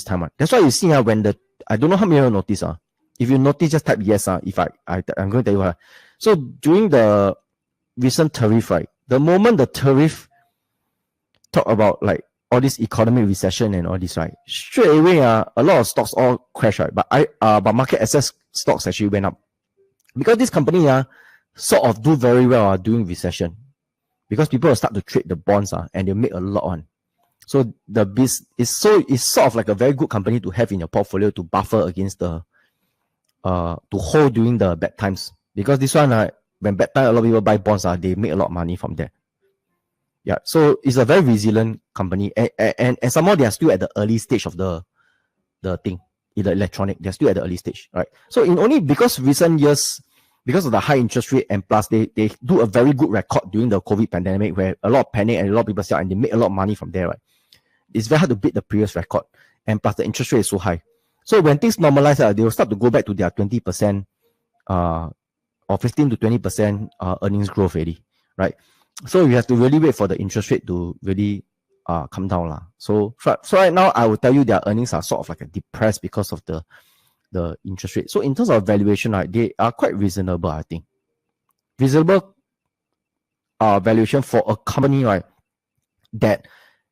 time. That's why you see when I don't know how many of you notice. If you notice, just type yes. If I'm going to tell you. So during the recent tariff, right, the moment the tariff talk about like all this economic recession and all this, right, straight away a lot of stocks all crash, right? But Market Access stocks actually went up because this company sort of do very well during recession because people will start to trade the bonds and they make a lot on. So the it's sort of like a very good company to have in your portfolio to buffer against the to hold during the bad times, because this one when bad time a lot of people buy bonds they make a lot of money from there. Yeah, so it's a very resilient company, and somehow they are still at the early stage of the thing in the electronic. They're still at the early stage, right? So in only because recent years, because of the high interest rate and plus they do a very good record during the COVID pandemic where a lot of panic and a lot of people sell and they make a lot of money from there, right? It's very hard to beat the previous record, and plus the interest rate is so high. So when things normalize, they will start to go back to their 20% or 15 to 20% earnings growth already, right? So you have to really wait for the interest rate to really come down. So right now, I will tell you their earnings are sort of like depressed because of the interest rate. So in terms of valuation, right, they are quite reasonable, I think. Reasonable valuation for a company, right, that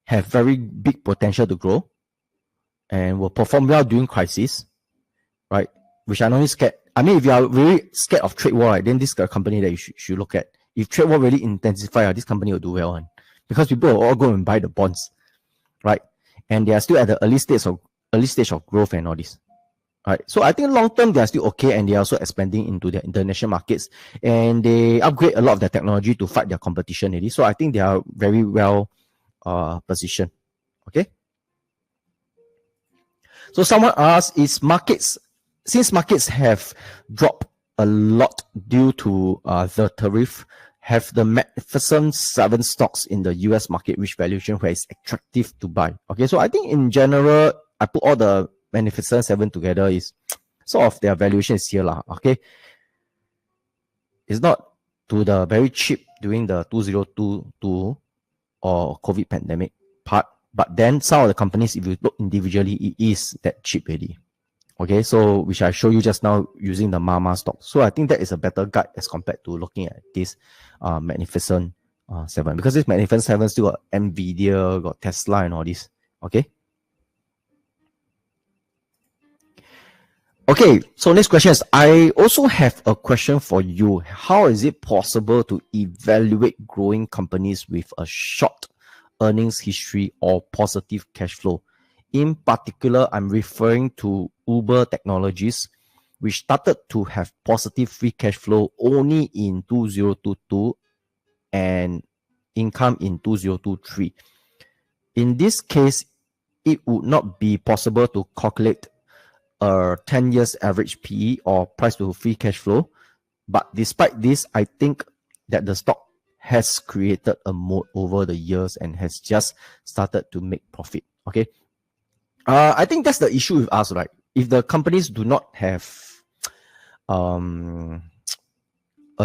have very big potential to grow and will perform well during crisis, right? Which I'm only scared. I mean, if you are really scared of trade war, right, then this is a company that you should look at. If trade war really intensify, this company will do well because people will all go and buy the bonds, right? And they are still at the early stage of growth and all this. Right. So I think long term they are still okay, and they are also expanding into their international markets, and they upgrade a lot of their technology to fight their competition already. So I think they are very well position. Okay. So someone asked, since markets have dropped a lot due to the tariff, have the Magnificent 7 stocks in the US market reached valuation where it's attractive to buy? Okay, so I think in general, I put all the Magnificent 7 together is sort of their valuation is here. Okay. It's not to the very cheap during the 2022 or COVID pandemic part, but then some of the companies, if you look individually, it is that cheap already. Okay, so which I show you just now using the Mama stock. So I think that is a better guide as compared to looking at this Magnificent 7, because this Magnificent 7 still got Nvidia, got Tesla and all this. Okay. Okay, so next question is, I also have a question for you. How is it possible to evaluate growing companies with a short earnings history or positive cash flow? In particular, I'm referring to Uber Technologies, which started to have positive free cash flow only in 2022 and income in 2023. In this case, it would not be possible to calculate a 10 years average PE or price to free cash flow. But despite this, I think that the stock has created a moat over the years and has just started to make profit. Okay. I think that's the issue with us, right? If the companies do not have a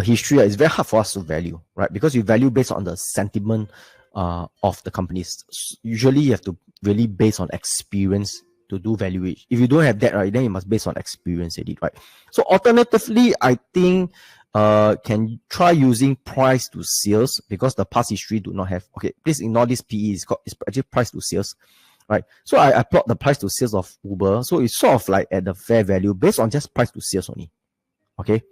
history, it's very hard for us to value, right? Because you value based on the sentiment of the companies. Usually you have to really base on experience to do valuation. If you don't have that, right, then you must base on experience, right? So alternatively, I think can try using price to sales, because the past history do not have. Okay, please ignore this PE. It's actually price to sales. Right, so I plot the price to sales of Uber. So it's sort of like at the fair value based on just price to sales only. Okay,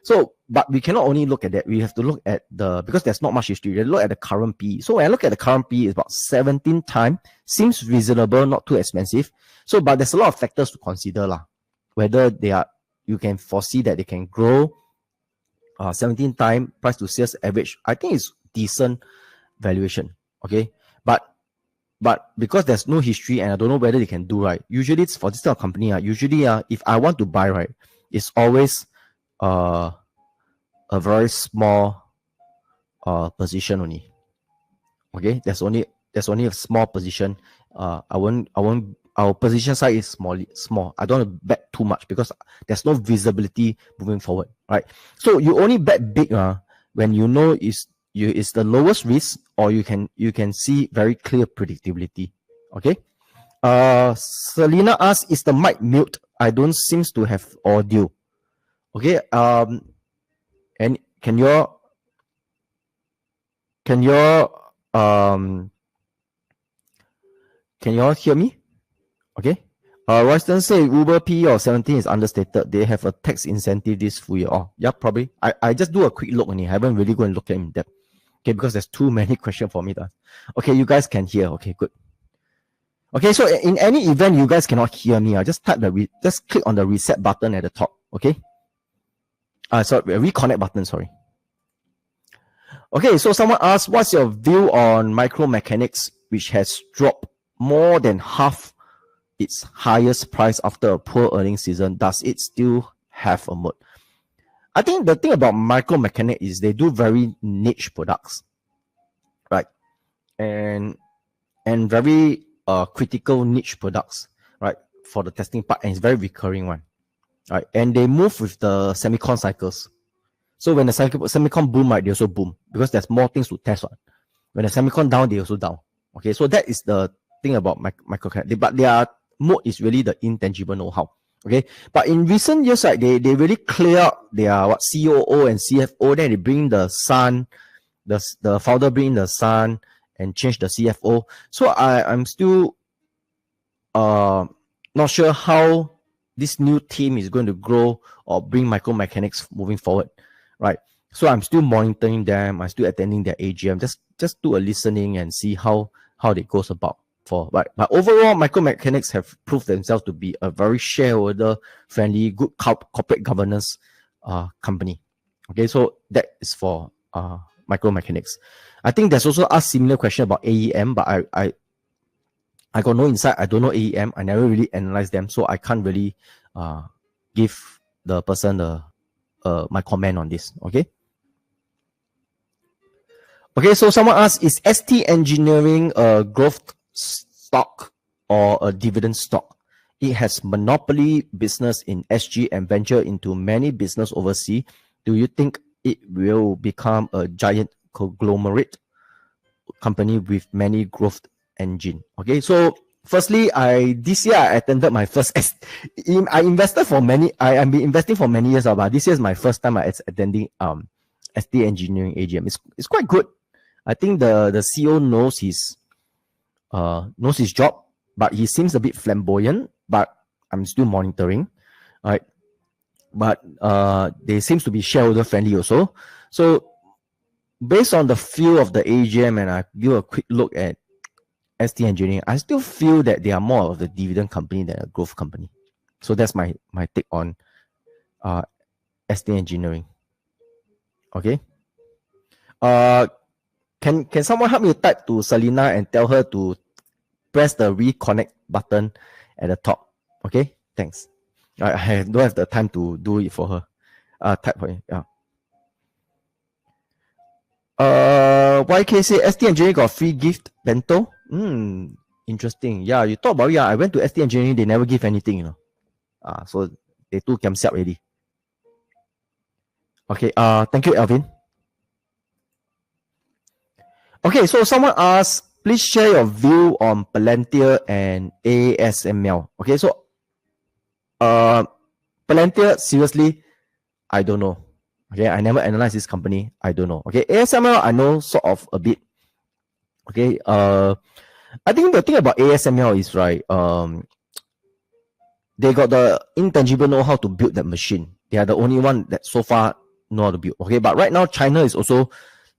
so but we cannot only look at that. We have to look at because there's not much history. We look at the current PE. So when I look at the current PE, it's about 17 times. Seems reasonable, not too expensive. So, but there's a lot of factors to consider lah. Whether you can foresee that they can grow. 17 times price to sales average, I think it's decent valuation. Okay, but because there's no history and I don't know whether they can do, right, usually it's for this type of company, usually if I want to buy, right, it's always a very small position only. Okay, there's only a small position. Our position size is small. I don't want to bet too much because there's no visibility moving forward, right? So you only bet big when you know it's the lowest risk, or you can see very clear predictability. Okay. Selena asks, is the mic mute? I don't seem to have audio. Okay. And can you all hear me? Okay. Royston say Uber PE of 17 is understated. They have a tax incentive this full year. Oh, yeah, probably. I just do a quick look only. I haven't really go and look at in depth. Okay, because there's too many questions for me to. Okay, you guys can hear. Okay, good. Okay, so in any event you guys cannot hear me, just just click on the reset button at the top. Okay. Sorry, reconnect button. Sorry. Okay, so someone asked, what's your view on Micro Mechanics, which has dropped more than half its highest price after a poor earnings season? Does it still have a moat? I think the thing about Micro Mechanics is they do very niche products, right? And very critical niche products, right? For the testing part, and it's very recurring one, right? And they move with the semicon cycles. So when the semicon boom, right, they also boom because there's more things to test on. When the semicon down, they also down. Okay, so that is the thing about Micro Mechanics. But their moat is really the intangible know-how. Okay, but in recent years, right, they really clear out their COO and CFO. Then they bring the son, the founder bring the son and change the CFO. So I'm still not sure how this new team is going to grow or bring Micro Mechanics moving forward, right? So I'm still monitoring them. I'm still attending their AGM. Just do a listening and see how it goes about. But overall, Micro Mechanics have proved themselves to be a very shareholder-friendly, good corporate governance company. Okay, so that is for Micromechanics. I think there's also a similar question about AEM, but I got no insight. I don't know AEM. I never really analyzed them, so I can't really give the person my comment on this. Okay. Okay, so someone asked, is ST Engineering a growth stock or a dividend stock? It has monopoly business in SG and venture into many business overseas. Do you think it will become a giant conglomerate company with many growth engine? Okay, so firstly, this year I attended my first I invested for many. I've been investing for many years, but this year is my first time attending ST Engineering AGM. It's quite good. I think the CEO knows his job, but he seems a bit flamboyant. But I'm still monitoring, right? But they seems to be shareholder friendly also. So based on the feel of the AGM, and I give a quick look at ST Engineering, I still feel that they are more of the dividend company than a growth company. So that's my take on ST Engineering. Okay. Can someone help me type to Selena and tell her to press the reconnect button at the top? Okay, thanks. I don't have the time to do it for her. Type for you. Yeah. YK say ST Engineering got free gift bento. Interesting. Yeah, you talk about it. I went to ST Engineering, they never give anything, you know. So they too kiam siap already. Okay, thank you, Alvin. Okay, so someone asked, please share your view on Palantir and ASML. Okay, so Palantir, seriously, I don't know. Okay, I never analyzed this company. I don't know. Okay, ASML, I know sort of a bit. Okay, I think the thing about ASML is, right, they got the intangible know how to build that machine. They are the only one that so far know how to build. Okay, but right now China is also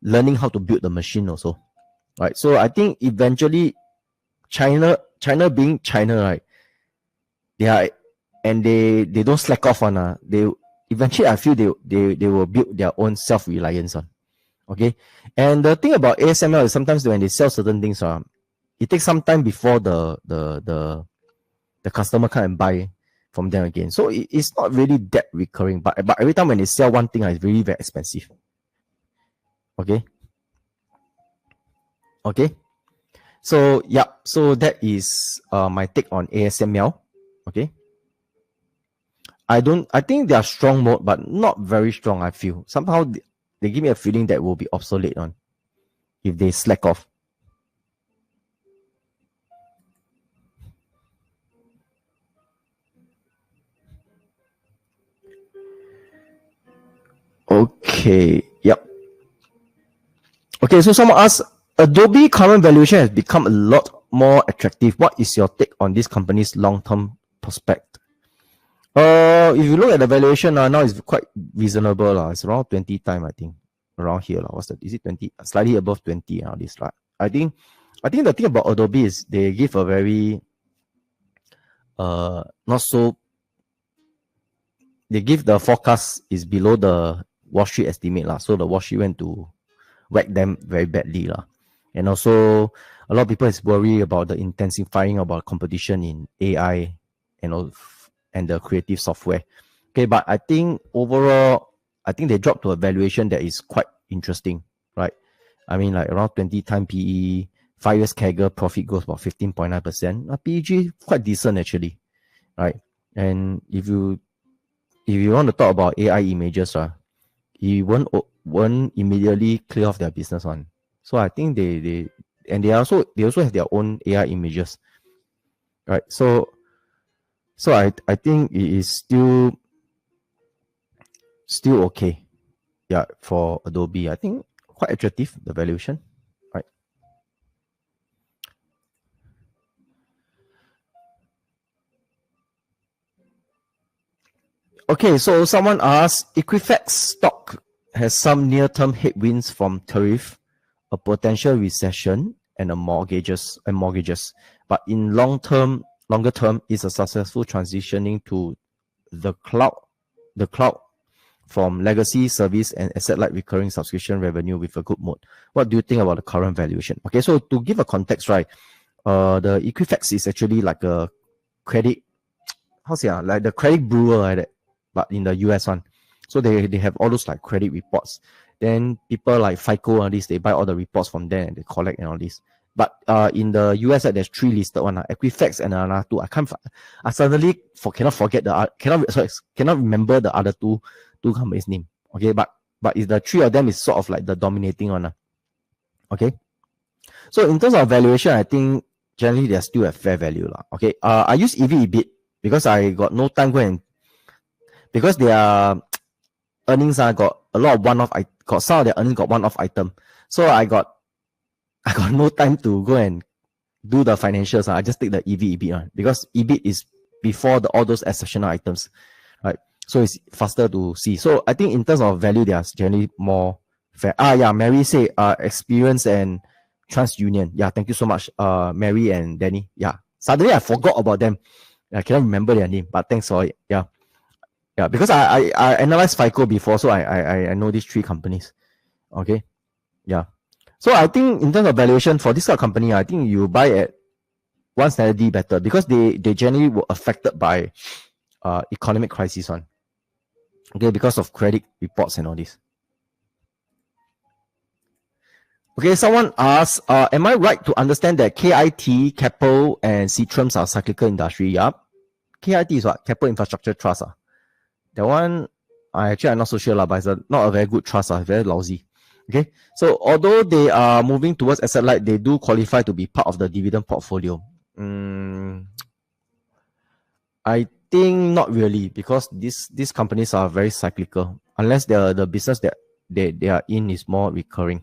learning how to build the machine also, right? So I think eventually China being China, right, they don't slack off on they eventually I feel they will build their own self-reliance on. Okay, and the thing about ASML is sometimes when they sell certain things, it takes some time before the customer come and buy from them again. So it's not really that recurring, but every time when they sell one thing, it's really very expensive. Okay. Okay. So yeah, so that is my take on ASML. Okay. I think they are strong mode, but not very strong, I feel. Somehow they give me a feeling that will be obsolete on if they slack off. Okay. Yep. Okay, so someone asked, Adobe current valuation has become a lot more attractive. What is your take on this company's long-term prospect? If you look at the valuation now it's quite reasonable. It's around 20 times, I think. Around here. Is it 20? Slightly above 20 now, this slide. I think the thing about Adobe is they give a very they give the forecast is below the Wall Street estimate. So the Wall Street went to whack them very badly. And also a lot of people is worried about the intensifying about competition in AI and the creative software. Okay, but I think overall, I think they dropped to a valuation that is quite interesting, right? I mean, like around 20 times PE, 5 years CAGR, profit growth about 15.9%. PEG quite decent actually, right? And if you want to talk about AI images, you won't immediately clear off their business one. So I think they also have their own AI images, right? So I think it is still okay, yeah, for Adobe. I think quite attractive, the valuation, right? Okay, so someone asked, Equifax stock has some near-term headwinds from tariff, a potential recession, and mortgages. But in longer term, is a successful transitioning to the cloud from legacy service and asset-like recurring subscription revenue with a good moat. What do you think about the current valuation? Okay, so to give a context, right, the Equifax is actually like a credit, like the credit bureau like that, but in the US one. So they have all those like credit reports. Then people like FICO and this, they buy all the reports from there and they collect and all this. But in the US, there's 3 listed one, Equifax and another 2. I suddenly cannot remember the other two companies' name. Okay, but is the 3 of them is sort of like the dominating one. Okay. So in terms of valuation, I think generally they're still at fair value. Okay. I use EV/EBIT because I got no time because their earnings got a lot of one-off. I got some of their earnings got one-off item. So I got no time to go and do the financials. I just take the EV/EBIT because EBIT is before all those exceptional items, right? So it's faster to see. So I think in terms of value, they are generally more fair. Yeah, Mary say Experience and TransUnion. Yeah, thank you so much, Mary and Danny. Yeah, suddenly I forgot about them. I cannot remember their name, but thanks for it. Yeah, because I analyzed FICO before, so I know these 3 companies. Okay, yeah. So I think in terms of valuation for this kind of company, I think you buy at One Standard D better because they generally were affected by economic crisis one. Okay, because of credit reports and all this. Okay, someone asked, am I right to understand that KIT, Keppel, and Seatrums are cyclical industry? Yeah. KIT is what? Keppel Infrastructure Trust. That one, I'm not so sure, but it's not a very good trust, very lousy. Okay, so although they are moving towards asset light, they do qualify to be part of the dividend portfolio. I think not really, because these companies are very cyclical, unless the business that they are in is more recurring.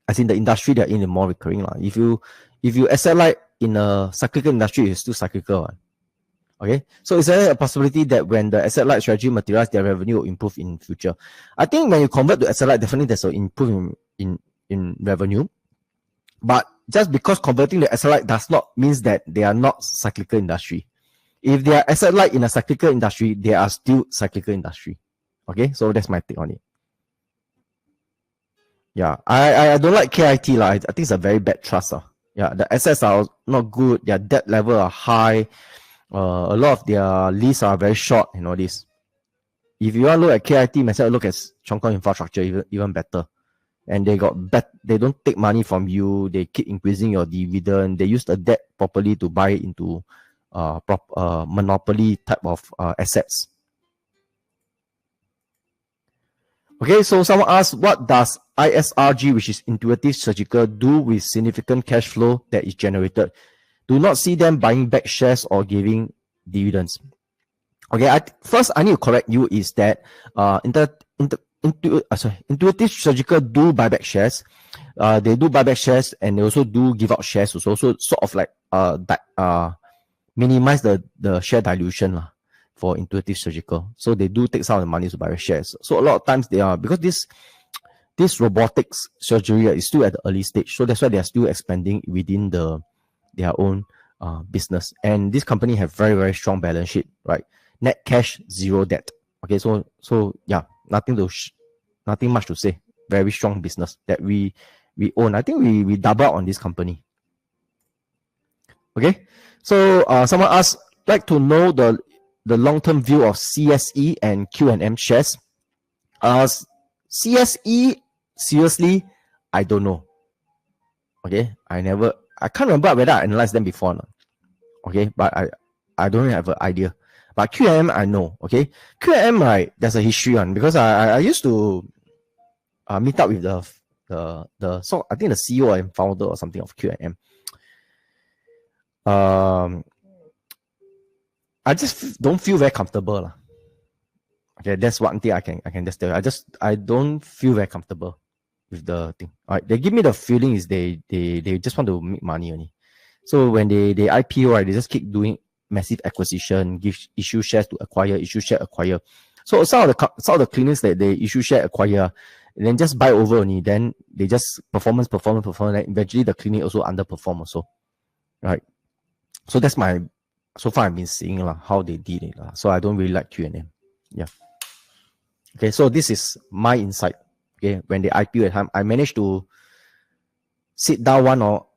As in the industry they're in is more recurring. If you asset light in a cyclical industry, it's still cyclical. Okay, so is there a possibility that when the asset light strategy materializes, their revenue will improve in future? I think when you convert to asset light, definitely there's an improvement in revenue. But just because converting the asset light does not means that they are not cyclical industry. If they are asset light in a cyclical industry, they are still cyclical industry. Okay, so that's my take on it. Yeah, I don't like KIT I think it's a very bad trust. Yeah, the assets are not good. Their debt level are high. A lot of their leases are very short and all this. If you want to look at KIT, myself look at Chong Kong Infrastructure, even better. And they don't take money from you. They keep increasing your dividend. They use the debt properly to buy into monopoly type of assets. Okay, so someone asked, what does ISRG, which is Intuitive Surgical, do with significant cash flow that is generated? Do not see them buying back shares or giving dividends. Okay, first I need to correct you is that Intuitive Surgical do buy back shares. They do buy back shares and they also do give out shares. So sort of like minimize the share dilution for Intuitive Surgical. So they do take some of the money to buy shares. So a lot of times they are, because this robotics surgery is still at the early stage. So that's why they are still expanding within their own business. And this company have very, very strong balance sheet, right? Net cash, 0 debt. Okay, so yeah, nothing much to say. Very strong business that we own. I think we double on this company. Okay, so someone asked, like to know the long-term view of CSE and Q&M shares. CSE, seriously, I don't know. Okay, I can't remember whether I analyzed them before. Okay, but I don't have an idea. But Q&M, I know. Okay, Q&M, right? There's a history on, because I used to meet up with so I think the CEO and founder or something of Q&M. I just don't feel very comfortable. Okay, that's one thing I can just tell you. I don't feel very comfortable with the thing. All right, they give me the feeling is they just want to make money only. So when they IPO, right, they just keep doing massive acquisition, issue shares to acquire, issue share, acquire. So some of the clinics that they issue share, acquire, and then just buy over only. Then they just performance. And eventually the clinic also underperform also. Right. So that's so far I've been seeing how they did it. So I don't really like Q&M. Yeah. Okay, so this is my insight. Okay, when they IPO at time, I managed to sit down not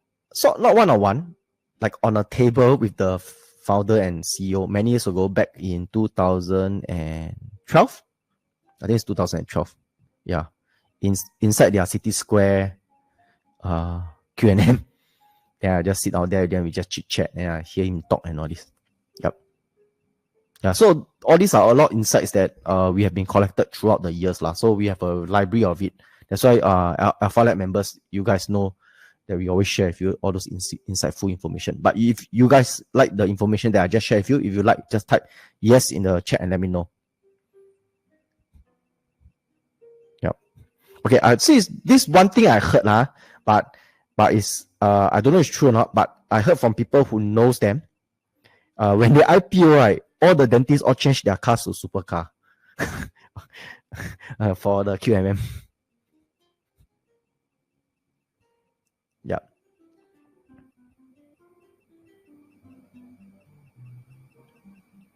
one-on-one, like on a table with the founder and CEO many years ago, back in 2012. I think it's 2012. Yeah, inside their City Square Q&M. Then I just sit out there, then we just chit chat, and I hear him talk and all this. Yep. Yeah, so all these are a lot of insights that we have been collected throughout the years lah. So we have a library of it. That's why Alpha Lab members, you guys know that we always share with you all those insightful information. But if you guys like the information that I just shared with you, if you like, just type yes in the chat and let me know. Yep. Okay, I see this one thing I heard lah, but it's I don't know if it's true or not, but I heard from people who knows them. When they IPO, right, all the dentists all change their cars to supercar for the QMM. Yeah.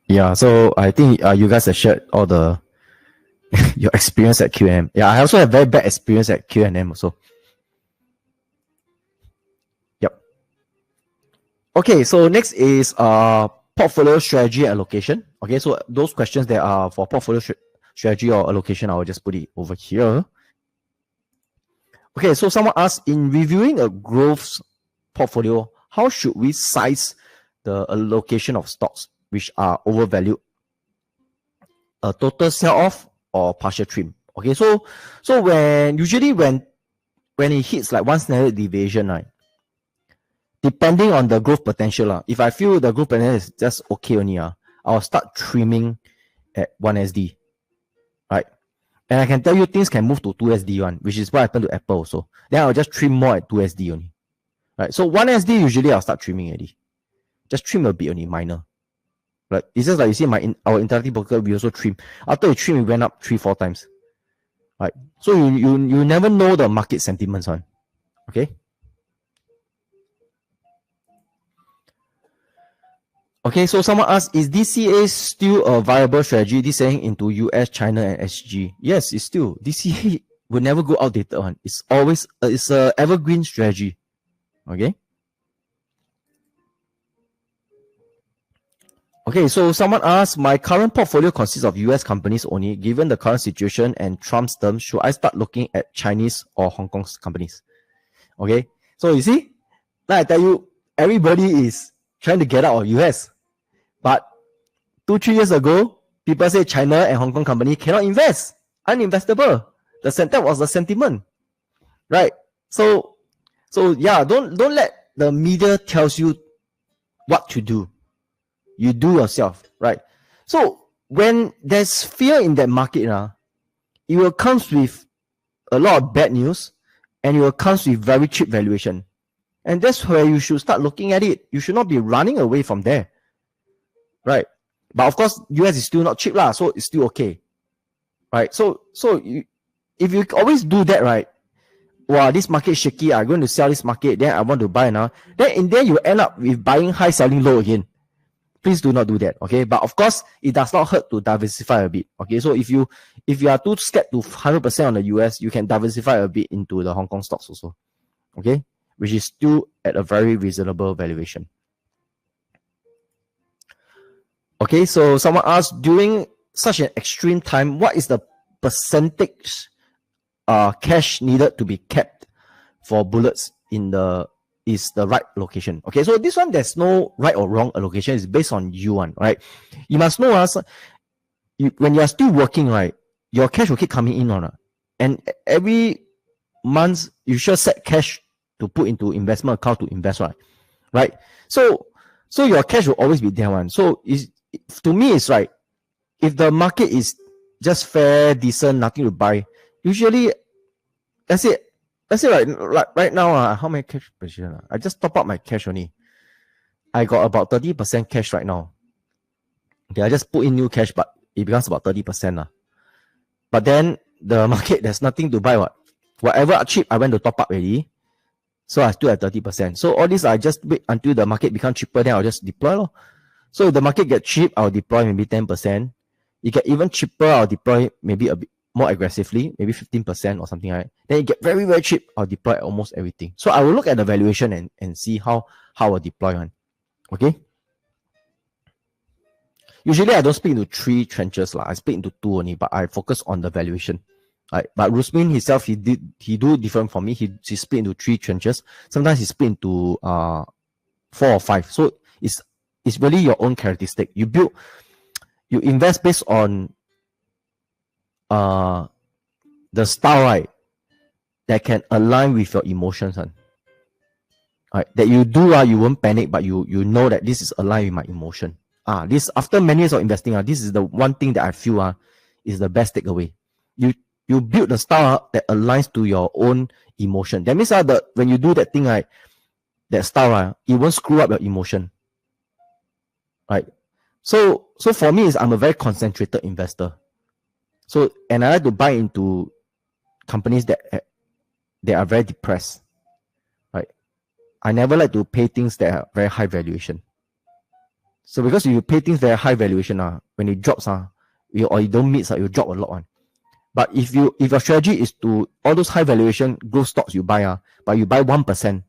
Yeah, so I think you guys have shared all the your experience at QM. Yeah, I also have very bad experience at QM also. Yep. Okay, so next is portfolio strategy allocation. Okay, so those questions that are for portfolio strategy or allocation, I will just put it over here. Okay, so someone asked, in reviewing a growth portfolio, how should we size the allocation of stocks which are overvalued? A total sell-off or partial trim? Okay, so when it hits like one standard deviation, right? Depending on the growth potential, if I feel the growth potential is just okay only, I'll start trimming at 1 SD, right? And I can tell you things can move to 2 SD one, which is what happened to Apple also. Then I'll just trim more at 2 SD only, right? So 1 SD usually I'll start trimming already. Just trim a bit only, minor. Right? It's just like you see our interactive broker, we also trim. After we trim, it went up 3-4 times, right? So you never know the market sentiments on, okay? Okay, so someone asked, is DCA still a viable strategy? This saying into US, China, and SG. Yes, it's still. DCA will never go outdated one. It's always, it's a evergreen strategy. Okay. Okay, so someone asked, my current portfolio consists of US companies only. Given the current situation and Trump's terms, should I start looking at Chinese or Hong Kong companies? Okay, so you see, like I tell you, everybody is trying to get out of US. But 2-3 years ago, people say China and Hong Kong company cannot invest, uninvestable. That was the sentiment, right? So yeah, don't let the media tells you what to do. You do yourself, right? So when there's fear in that market, it will come with a lot of bad news, and it will come with very cheap valuation. And that's where you should start looking at it. You should not be running away from there, right? But of course, US is still not cheap lah, so it's still okay, right? So if you always do that, right? Wow, this market is shaky. I'm going to sell this market, then I want to buy now. Then in there you end up with buying high, selling low again. Please do not do that, okay? But of course, it does not hurt to diversify a bit, okay? So if you are too scared to 100% on the US, you can diversify a bit into the Hong Kong stocks also, okay? Which is still at a very reasonable valuation. Okay, so someone asked, during such an extreme time, what is the percentage cash needed to be kept for bullets is the right location? Okay, so this one, there's no right or wrong allocation. It's based on you one, right? You must know when you are still working, right, your cash will keep coming in on, and every month you should set cash to put into investment account to invest, right? So your cash will always be there one. So to me, it's right. If the market is just fair, decent, nothing to buy, usually, let's say right now, how many cash position? I just top up my cash only. I got about 30% cash right now. Okay, I just put in new cash, but it becomes about 30%. But then the market, there's nothing to buy. Whatever cheap, I went to top up already. So I still have 30%. So all this, I just wait until the market becomes cheaper, then I'll just deploy. So if the market get cheap, I'll deploy maybe 10%. It get even cheaper, I'll deploy maybe a bit more aggressively, maybe 15% or something, right? Then you get very, very cheap, I'll deploy almost everything. So I will look at the valuation and see how I'll deploy one. Okay. Usually I don't split into 3 trenches. I split into 2 only, but I focus on the valuation. Right. But Rusmin himself, he do different from me. He split into 3 trenches. Sometimes he split into 4 or 5. So it's really your own characteristic. You invest based on the style, right, that can align with your emotions. Right. That you do, you won't panic, but you know that this is aligned with my emotion. This, after many years of investing, this is the one thing that I feel is the best takeaway. You build the style that aligns to your own emotion. That means when you do that thing, right, that style, it won't screw up your emotion. Right. So for me, I'm a very concentrated investor. So, and I like to buy into companies that they are very depressed. Right. I never like to pay things that are very high valuation. So because if you pay things very high valuation, when it drops, or you don't meet, you drop a lot. But if your strategy is to all those high valuation growth stocks you buy, but you buy 1%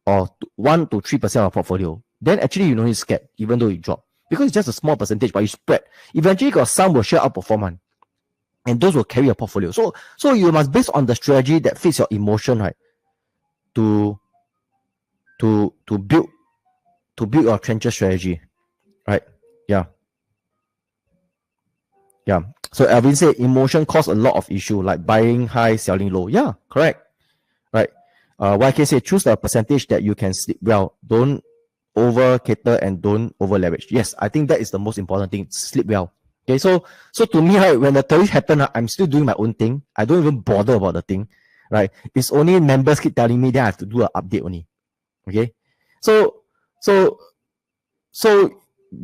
or 1 to 3% of portfolio, then actually you don't need to scared, even though you drop. Because it's just a small percentage, but you spread. Eventually, some will share outperform, and those will carry a portfolio. So you must base on the strategy that fits your emotion, right? To build your trencher strategy, right? Yeah. So Alvin said emotion cause a lot of issue, like buying high, selling low. Yeah, correct. Right. YK said choose a percentage that you can sleep well. Don't over cater and don't over leverage. Yes, I think that is the most important thing. Sleep well. Okay, so to me, right, when the tariff happen, I'm still doing my own thing. I don't even bother about the thing. Right. It's only members keep telling me that I have to do an update only. Okay. So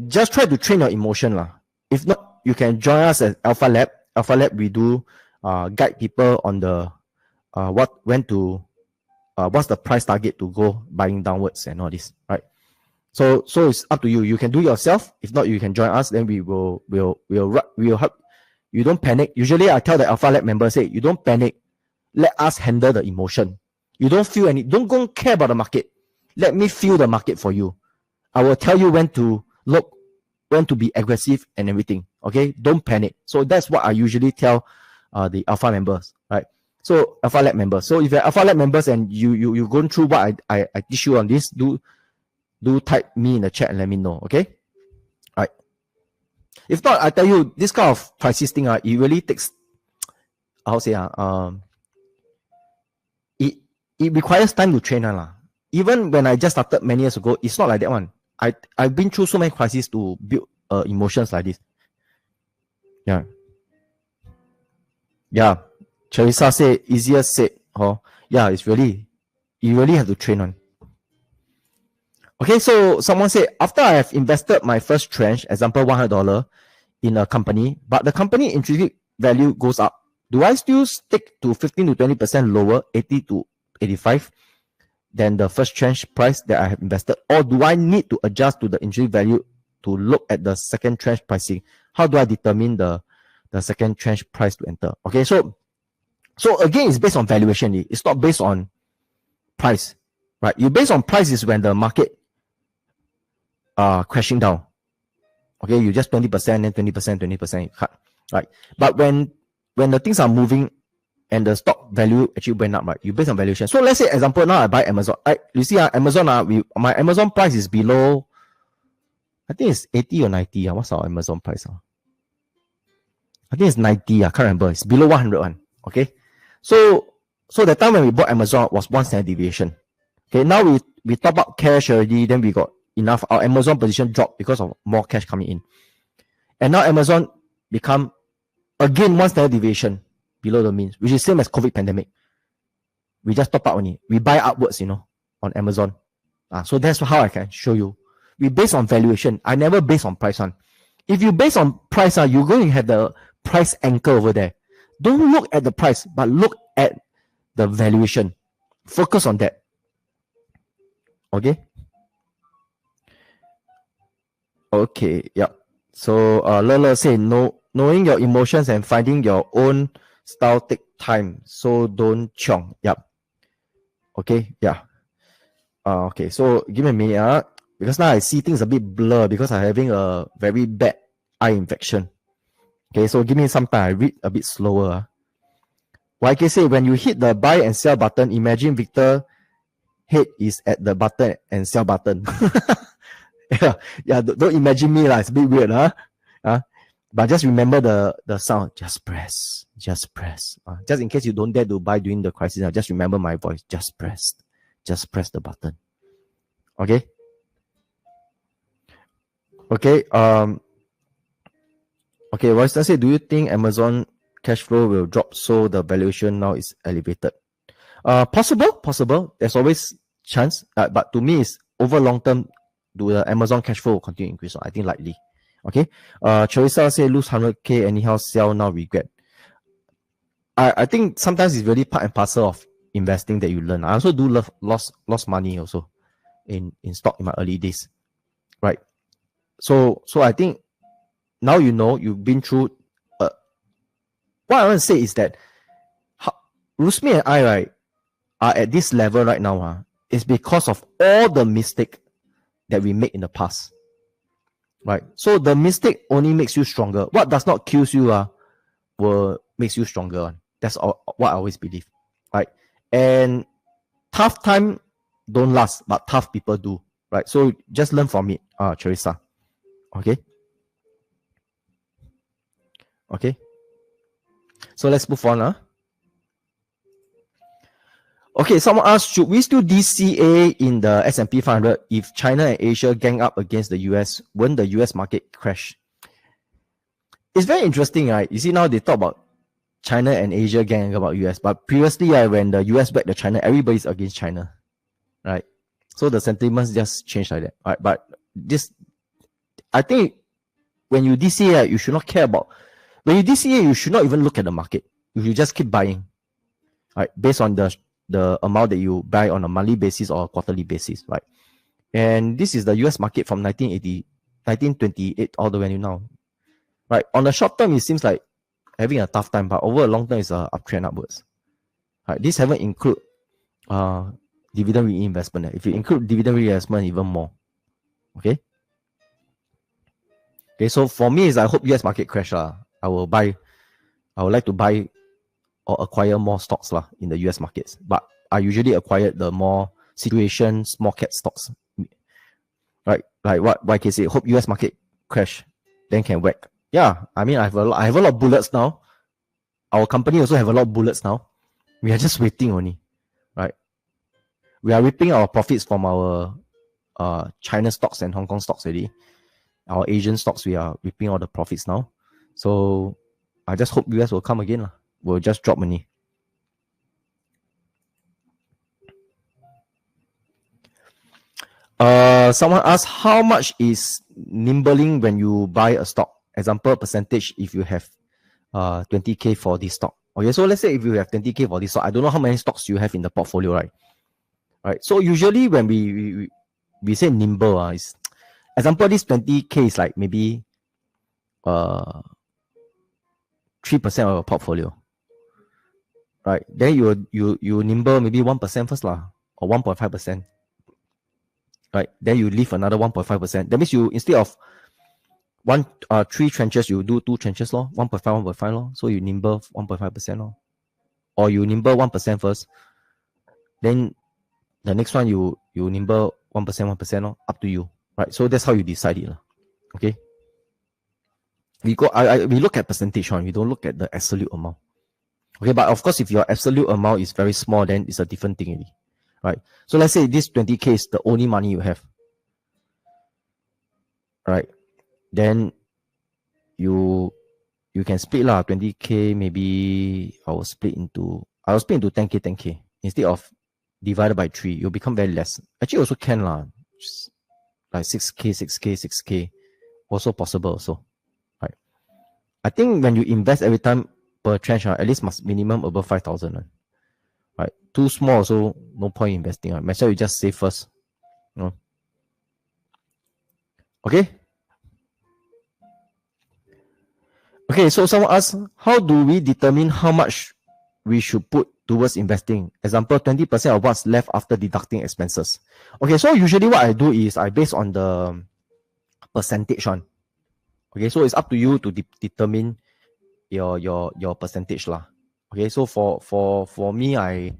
just try to train your emotion. If not, you can join us at Alpha Lab. Alpha Lab, we do guide people on the what's the price target to go buying downwards and all this, right? So it's up to you. You can do it yourself. If not, you can join us. Then we'll help. You don't panic. Usually, I tell the Alpha Lab members, say, you don't panic. Let us handle the emotion. You don't feel don't go care about the market. Let me feel the market for you. I will tell you when to look, when to be aggressive and everything. Okay, don't panic. So that's what I usually tell the Alpha members, right? So Alpha Lab members. So if you're Alpha Lab members and you going through what I teach you on this, do type me in the chat and let me know. Okay, all right. If not, I tell you this kind of crisis thing, it really takes it requires time to train. Even when I just started many years ago, it's not like that one. I've been through so many crises to build emotions like this. Yeah. Teresa said easier said. Yeah, you really have to train on. Okay, so someone said after I have invested my first tranche, example $100 in a company, but the company intrinsic value goes up, do I still stick to 15 to 20% lower, 80 to 85 than the first tranche price that I have invested, or do I need to adjust to the intrinsic value to look at the second tranche pricing? How do I determine the second tranche price to enter? Okay, so again, it's based on valuation. It's not based on price, right? You based on price is when the market crashing down. Okay, you just 20%, then 20% cut, right? But when the things are moving and the stock value actually went up, right? You based on valuation. So let's say, example, now I buy Amazon. You see, Amazon, my Amazon price is below, I think it's 80 or 90. What's our Amazon price? I think it's 90. I can't remember. It's below 100 one. Okay. So the time when we bought Amazon was 1 standard deviation. Okay. Now we top up cash already. Then we got enough. Our Amazon position dropped because of more cash coming in. And now Amazon become again 1 standard deviation below the means, which is same as COVID pandemic. We just top up only. We buy upwards, on Amazon. So that's how I can show you. We base on valuation. I never base on price on. If you base on price, you're going to have the price anchor over there. Don't look at the price, but look at the valuation. Focus on that. Okay. Okay. Yeah. So Lele say knowing your emotions and finding your own style take time. So don't chiong. Yep. Okay, yeah. Okay, so give me a minute. Because now I see things a bit blur because I'm having a very bad eye infection. Okay, so give me some time. I read a bit slower. YK say when you hit the buy and sell button, imagine Victor head is at the button and sell button. yeah, don't imagine me lah. It's a bit weird, huh? But just remember the sound. Just press. Just in case you don't dare to buy during the crisis, just remember my voice. Just press the button. Okay. Okay. Okay. Royster say, do you think Amazon cash flow will drop so the valuation now is elevated? Possible. There's always chance. But to me, it's over long term. Do the Amazon cash flow continue to increase? I think likely. Okay. Charissa say lose 100k anyhow sell now regret. I think sometimes it's really part and parcel of investing that you learn. I also do lost money also in stock in my early days, right? So I think now you know you've been through. What I want to say is that Rusmi and I, right, are at this level right now. Is because of all the mistake that we made in the past, right? So the mistake only makes you stronger. What does not kill you, will makes you stronger. That's what I always believe, right? And tough time don't last, but tough people do, right? So just learn from it, Charissa. Okay. So let's move on. Okay, someone asked, should we still DCA in the S&P 500 if China and Asia gang up against the US? Won't the US market crash? It's very interesting, right? You see now they talk about China and Asia gang about US, but previously, when the US backed the China, everybody's against China, right? So the sentiments just changed like that, right? But this, I think, when you DCA, you should not care about. When you DCA, you should not even look at the market. You should just keep buying, right? Based on the amount that you buy on a monthly basis or a quarterly basis, right? And this is the US market from 1928 all the way to now, right? On the short term, it seems like having a tough time, but over a long term, it's a uptrend upwards. Right? This haven't include dividend reinvestment. If you include dividend reinvestment, even more. Okay. So for me, is I hope US market crash. I would like to buy or acquire more stocks in the US markets. But I usually acquire the more situation small cap stocks. Right? Like what YK say, hope US market crash, then can whack. Yeah, I mean I have a lot of bullets now. Our company also have a lot of bullets now. We are just waiting only. Right? We are reaping our profits from our China stocks and Hong Kong stocks already. Our Asian stocks, we are reaping all the profits now. So I just hope US will come again. We'll just drop money. Someone asked, how much is nimbling when you buy a stock? Example, percentage if you have 20k for this stock. Okay, so let's say if you have 20k for this stock, I don't know how many stocks you have in the portfolio, right? Right. So usually when we say nimble, is example, this 20k is like maybe 3% of your portfolio. Right. Then you nimble maybe 1% first or 1.5%. Right. Then you leave another 1.5%. That means you, instead of 3 tranches, you do 2 tranches 1.5. So you nimble 1.5%. Or you nimble 1% first. Then the next one you nimble 1%, up to you. Right. So that's how you decide it. Okay. We look at percentage, we don't look at the absolute amount. Okay, but of course, if your absolute amount is very small, then it's a different thing already. Right? So let's say this 20k is the only money you have. Right? Then you can split 20k, maybe I'll split into 10k. Instead of divided by 3, you'll become very less. Actually also can just like 6k, also possible also. Right? I think when you invest every time per tranche, at least must minimum above 5,000. Right? Too small also no point investing. Might as well you just save first. Okay? Okay, so someone asks, how do we determine how much we should put towards investing? Example, 20% of what's left after deducting expenses. Okay, so usually what I do is I base on the percentage one. Okay, so it's up to you to determine your percentage lah. Okay, so for me, I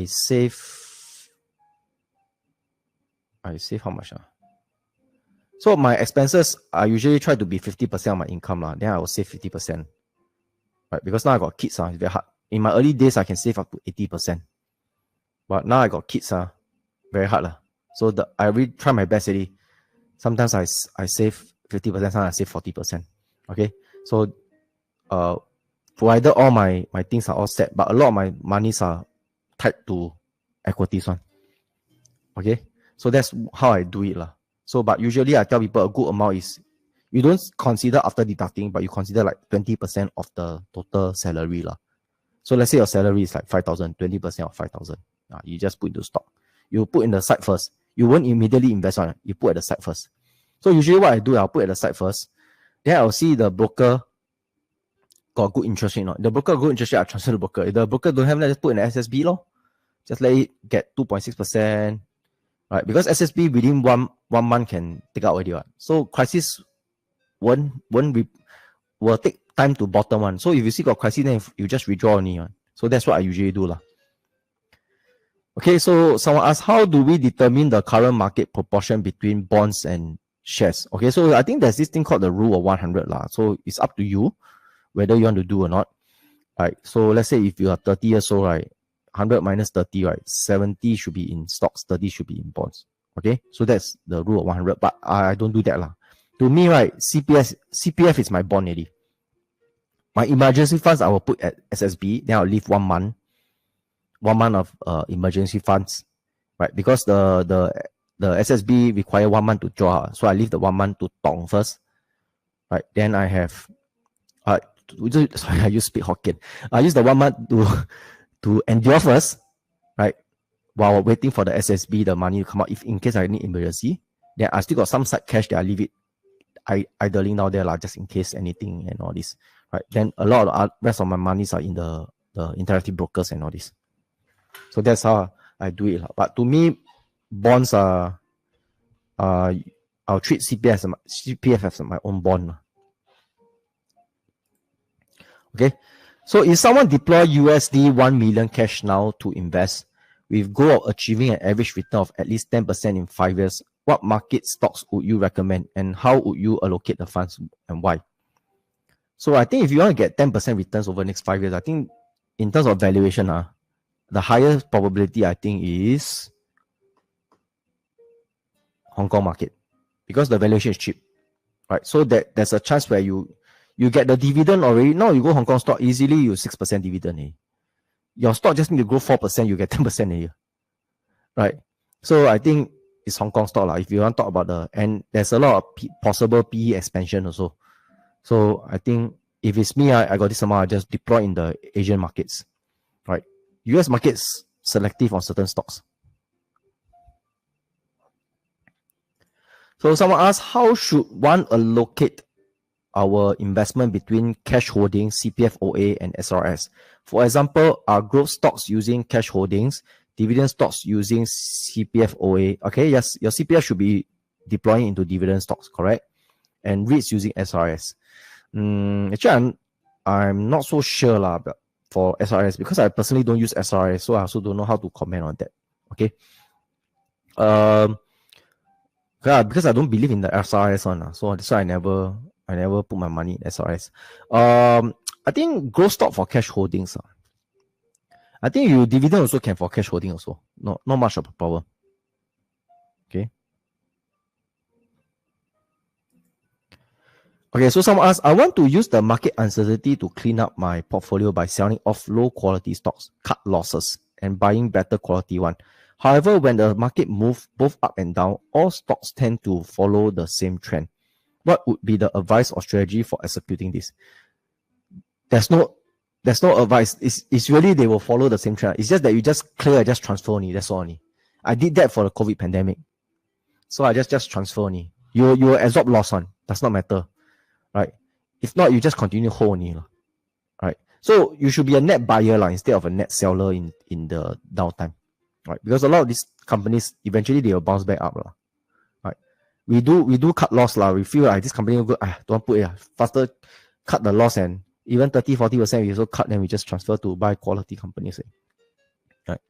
save how much? So my expenses, I usually try to be 50% of my income lah. Then I will save 50%. Right? Because now I got kids, it's very hard. In my early days, I can save up to 80%. But now I got kids, very hard lah. So I really try my best already. Sometimes I save 50%, sometimes I save 40%. Okay, so provided all my things are all set, but a lot of my monies are tied to equities one. Okay, so that's how I do it lah. So, but usually I tell people a good amount is, you don't consider after deducting, but you consider like 20% of the total salary lah. So let's say your salary is like 5,000, 20% of 5,000. You just put into stock. You put in the side first. You won't immediately invest on it. You put at the side first. So usually what I do, I'll put at the side first. Then I'll see the broker got good interest rate or not. The broker got good interest rate, I transfer to the broker. If the broker don't have, just put in the SSB lor. Just let it get 2.6%. Right? Because SSB within one month can take out already. Right? So crisis will take time to bottom one. So if you see got crisis, then you just withdraw only. Right? So that's what I usually do lah. Okay, so someone asked, how do we determine the current market proportion between bonds and shares? Okay, so I think there's this thing called the rule of 100 lah. So it's up to you whether you want to do or not. Right. So let's say if you are 30 years old, right, 100 minus 30, right, 70 should be in stocks, 30 should be in bonds. Okay, so that's the rule of 100. But I don't do that lah. To me, right, CPF is my bond already. My emergency funds I will put at SSB. Then I'll leave 1 month. 1 month of emergency funds, right? Because the SSB require 1 month to draw, so I leave the 1 month to tong first, right? Then I have, sorry, I use speak Hokkien. I use the 1 month to endure first, right? While waiting for the SSB, the money to come out, if in case I need emergency. Then I still got some side cash that I leave it idling down there, just in case anything and all this, right? Then a lot of the rest of my monies are in the interactive brokers and all this. So that's how I do it. But to me, bonds are, I'll treat CPF as my own bond. Okay. So if someone deploy USD 1 million cash now to invest with goal of achieving an average return of at least 10% in 5 years, what market stocks would you recommend and how would you allocate the funds and why? So I think if you want to get 10% returns over the next 5 years, I think in terms of valuation, the highest probability I think is Hong Kong market, because the valuation is cheap, right? So there's a chance where you get the dividend already. Now you go Hong Kong stock, easily you 6% dividend. Your stock just need to grow 4%, you get 10% a year, right? So I think it's Hong Kong stock if you want to talk about and there's a lot of possible PE expansion also. So I think if it's me, I got this amount, I just deploy in the Asian markets, right? US markets selective on certain stocks. So someone asked, how should one allocate our investment between cash holdings, CPF OA, and SRS? For example, are growth stocks using cash holdings, dividend stocks using CPF OA? Okay, yes, your CPF should be deploying into dividend stocks, correct? And REITs using SRS. Actually, I'm not so sure but for SRS, because I personally don't use SRS, so I also don't know how to comment on that. Okay. Because I don't believe in the SRS one, so that's why I never put my money in SRS. I think growth stock for cash holdings. I think you dividend also can for cash holding also. Not much of a problem. Okay. Okay, so someone asks, I want to use the market uncertainty to clean up my portfolio by selling off low quality stocks, cut losses, and buying better quality one. However, when the market moves both up and down, all stocks tend to follow the same trend. What would be the advice or strategy for executing this? There's no advice. It's really they will follow the same trend. It's just that you just clear, just transfer only. That's all only. I did that for the COVID pandemic. So I just transfer only. You will absorb loss on. Does not matter. Right? If not, you just continue hold only. Right. So you should be a net buyer instead of a net seller in the downtime. Right. Because a lot of these companies eventually they will bounce back up. Right. We do cut loss. We feel like this company will go, don't put it. Faster cut the loss, and even 30-40% we also cut, then we just transfer to buy quality companies. Right.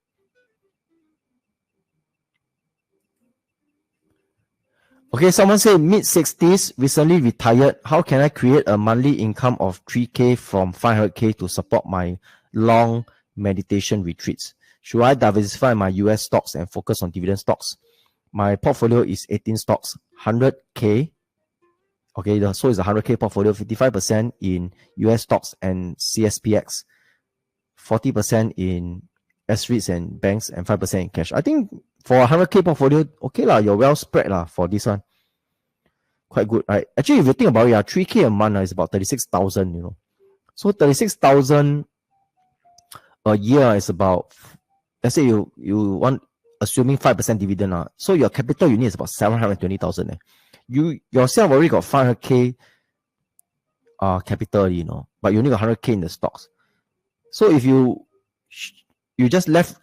Okay, someone said mid-60s, recently retired. How can I create a monthly income of 3K from 500K to support my long meditation retreats? Should I diversify my US stocks and focus on dividend stocks? My portfolio is 18 stocks, 100K. Okay, so it's a 100K portfolio, 55% in US stocks and CSPX, 40% in S-REITs and banks, and 5% in cash. I think for a 100K portfolio, okay you're well spread for this one. Quite good, right? Actually, if you think about it, 3K a month is about 36,000, So 36,000 a year is about, let's say you want, assuming 5% dividend, so your capital you need is about 720,000. You yourself already got 500K capital, but you only got 100K in the stocks. So if you just left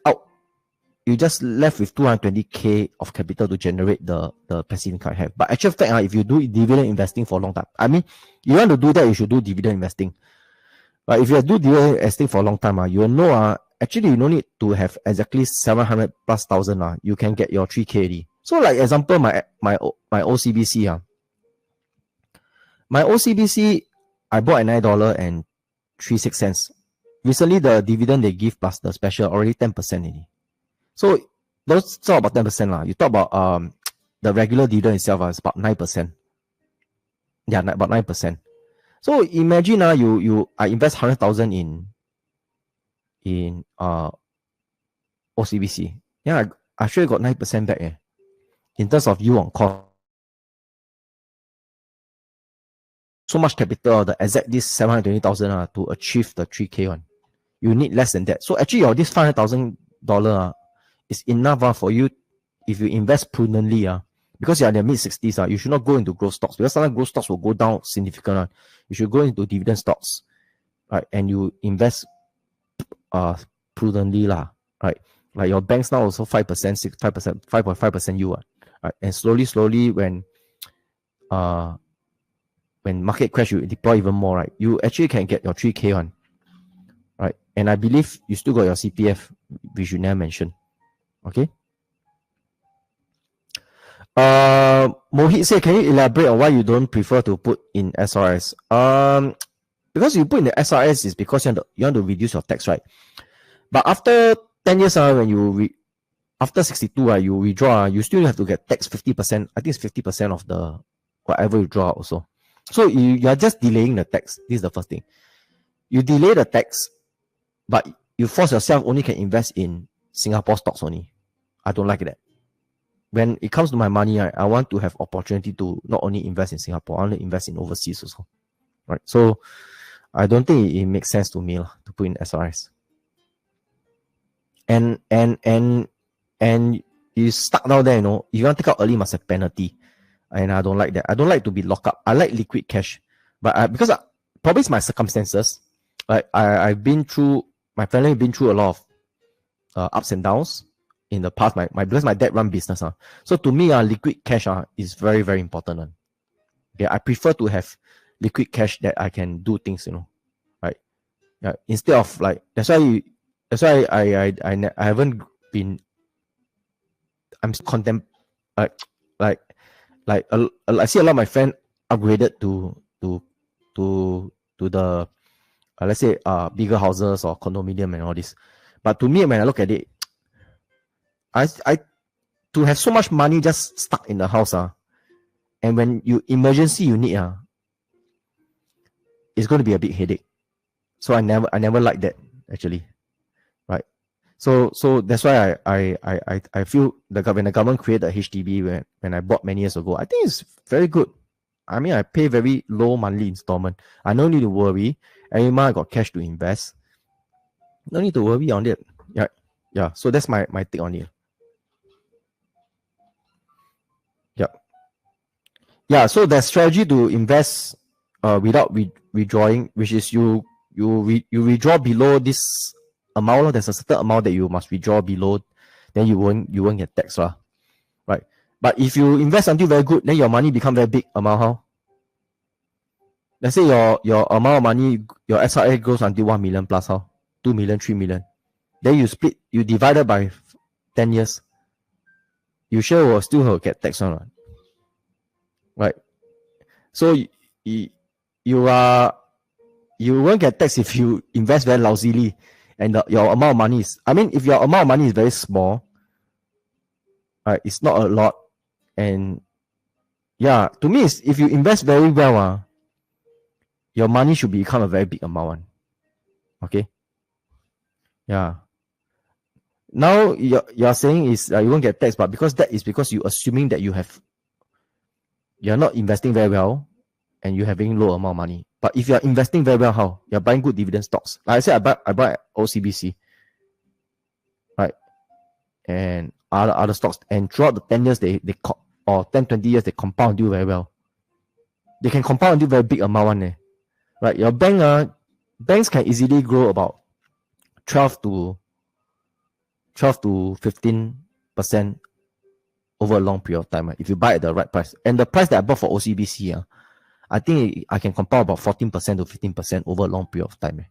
with 220K of capital to generate the passive income I have. But actual fact, if you do dividend investing for a long time, I mean, you want to do that, you should do dividend investing. But if you do dividend investing for a long time, you will know, actually you don't need to have exactly 700 plus thousand. You can get your 3K already. So like example, my OCBC. My OCBC, I bought at $9.36. Recently, the dividend they give plus the special already 10% already. So those talk about 10%. You talk about the regular dividend itself is about 9%. Yeah, about 9%. So imagine I invest 100,000 in OCBC. Yeah, I sure got 9% back in terms of yield on cost. So much capital, the exact this 720,000 to achieve the 3K one. You need less than that. So actually, this $500,000 is enough for you if you invest prudently. Because you're in the mid-60s, you should not go into growth stocks, because sometimes growth stocks will go down significantly. You should go into dividend stocks, right? And you invest prudently, right? Like your banks now also 5%, 5%, 5.5% yield, right? And slowly when market crash, you deploy even more, right? You actually can get your 3K one, right? And I believe you still got your CPF, which you never mentioned. Okay. Mohit said, can you elaborate on why you don't prefer to put in SRS? Because you put in the SRS is because you want to reduce your tax, right? But after 10 years, when after 62, you withdraw, you still have to get taxed 50%. I think it's 50% of the whatever you draw also. So you are just delaying the tax. This is the first thing. You delay the tax, but you force yourself only can invest in Singapore stocks only. I don't like that. When it comes to my money, I want to have opportunity to not only invest in Singapore, I want to invest in overseas also. Right. So I don't think it makes sense to me to put in SRS. And you stuck down there, if you want to take out early, must have penalty. And I don't like that. I don't like to be locked up. I like liquid cash. But because probably it's my circumstances. Like I've been through, my family been through a lot of ups and downs in the past. Because my dad run business. So to me, liquid cash is very, very important. Okay, I prefer to have liquid cash that I can do things, right? Yeah, instead of that's why I haven't been. I'm content. I see a lot of my friends upgraded to the let's say bigger houses or condominium and all this. But to me, when I look at it, I to have so much money just stuck in the house, and when you emergency you need, it's going to be a big headache. So I never like that actually, right? So that's why I feel when the government created HDB when I bought many years ago, I think it's very good. I mean, I pay very low monthly installment. I don't need to worry. Every month I got cash to invest. No need to worry on it. Yeah. So that's my take on it. Yeah. So the strategy to invest without withdrawing, which is you withdraw below this amount. There's a certain amount that you must withdraw below, then you won't get taxed, right? But if you invest until very good, then your money become very big amount. How? Let's say your amount of money, your SRA grows until 1 million plus. How? 2 million, 3 million. Then you divide it by 10 years. You sure will still get taxed on, right? So you won't get taxed if you invest very lousily and your amount of money is, if your amount of money is very small, right, it's not a lot. And yeah, to me, if you invest very well, your money should become a very big amount. Okay? Yeah. Now you're saying is you won't get taxed, but because you're assuming that you're not investing very well and you're having low amount of money. But if you're investing very well, how? You're buying good dividend stocks. Like I said, I buy OCBC, right? And other stocks. And throughout the 10 years, or 10, 20 years, they compound you very well. They can compound you very big amount, right? Your banks can easily grow about 12 to 15% over a long period of time, if you buy at the right price. And the price that I bought for OCBC, I think I can compound about 14% to 15% over a long period of time.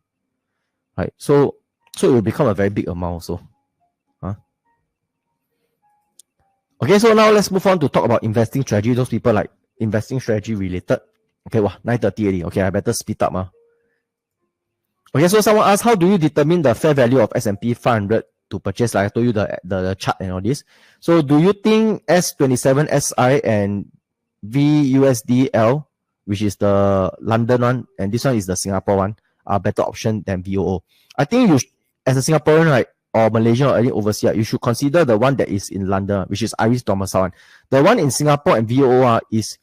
Right? So it will become a very big amount also. Okay, so now let's move on to talk about investing strategy. Those people like investing strategy related. Okay, 9:30 already. Okay, I better speed up. Okay, so someone asked, how do you determine the fair value of S&P 500 to purchase? Like I told you, the chart and all this. So do you think S27SI and VUSDL, which is the London one, and this one is the Singapore one, are better option than VOO? I think as a Singaporean, right, or Malaysian or any overseas, you should consider the one that is in London, which is Irish domicile one. The one in Singapore and VOO is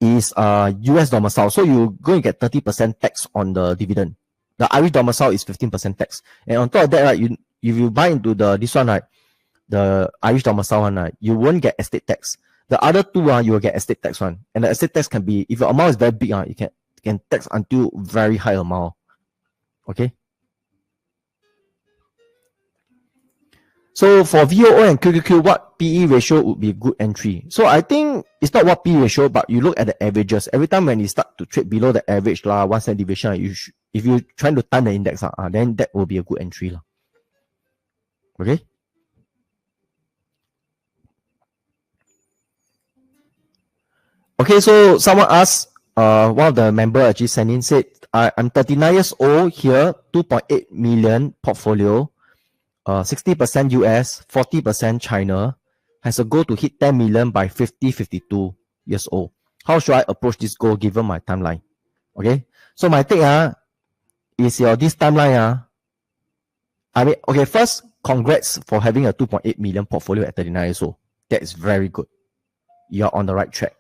US domicile. So you're going to get 30% tax on the dividend. The Irish domicile is 15% tax. And on top of that, right, if you buy into this one, right, the Irish domicile one, right, you won't get estate tax. The other two, you will get estate tax one. And the estate tax can be, if your amount is very big, you can tax until very high amount. Okay. So for VOO and QQQ, what PE ratio would be a good entry? So I think it's not what PE ratio, but you look at the averages. Every time when you start to trade below the average, 1 standard deviation, if you're trying to time the index, then that will be a good entry. Okay. Okay, so someone asked, one of the member actually sent in, said, I'm 39 years old here, 2.8 million portfolio. 60% US, 40% China, has a goal to hit 10 million by 52 years old. How should I approach this goal given my timeline? Okay, so my take is this timeline. Okay, first, congrats for having a 2.8 million portfolio at 39 years old. That is very good. You're on the right track.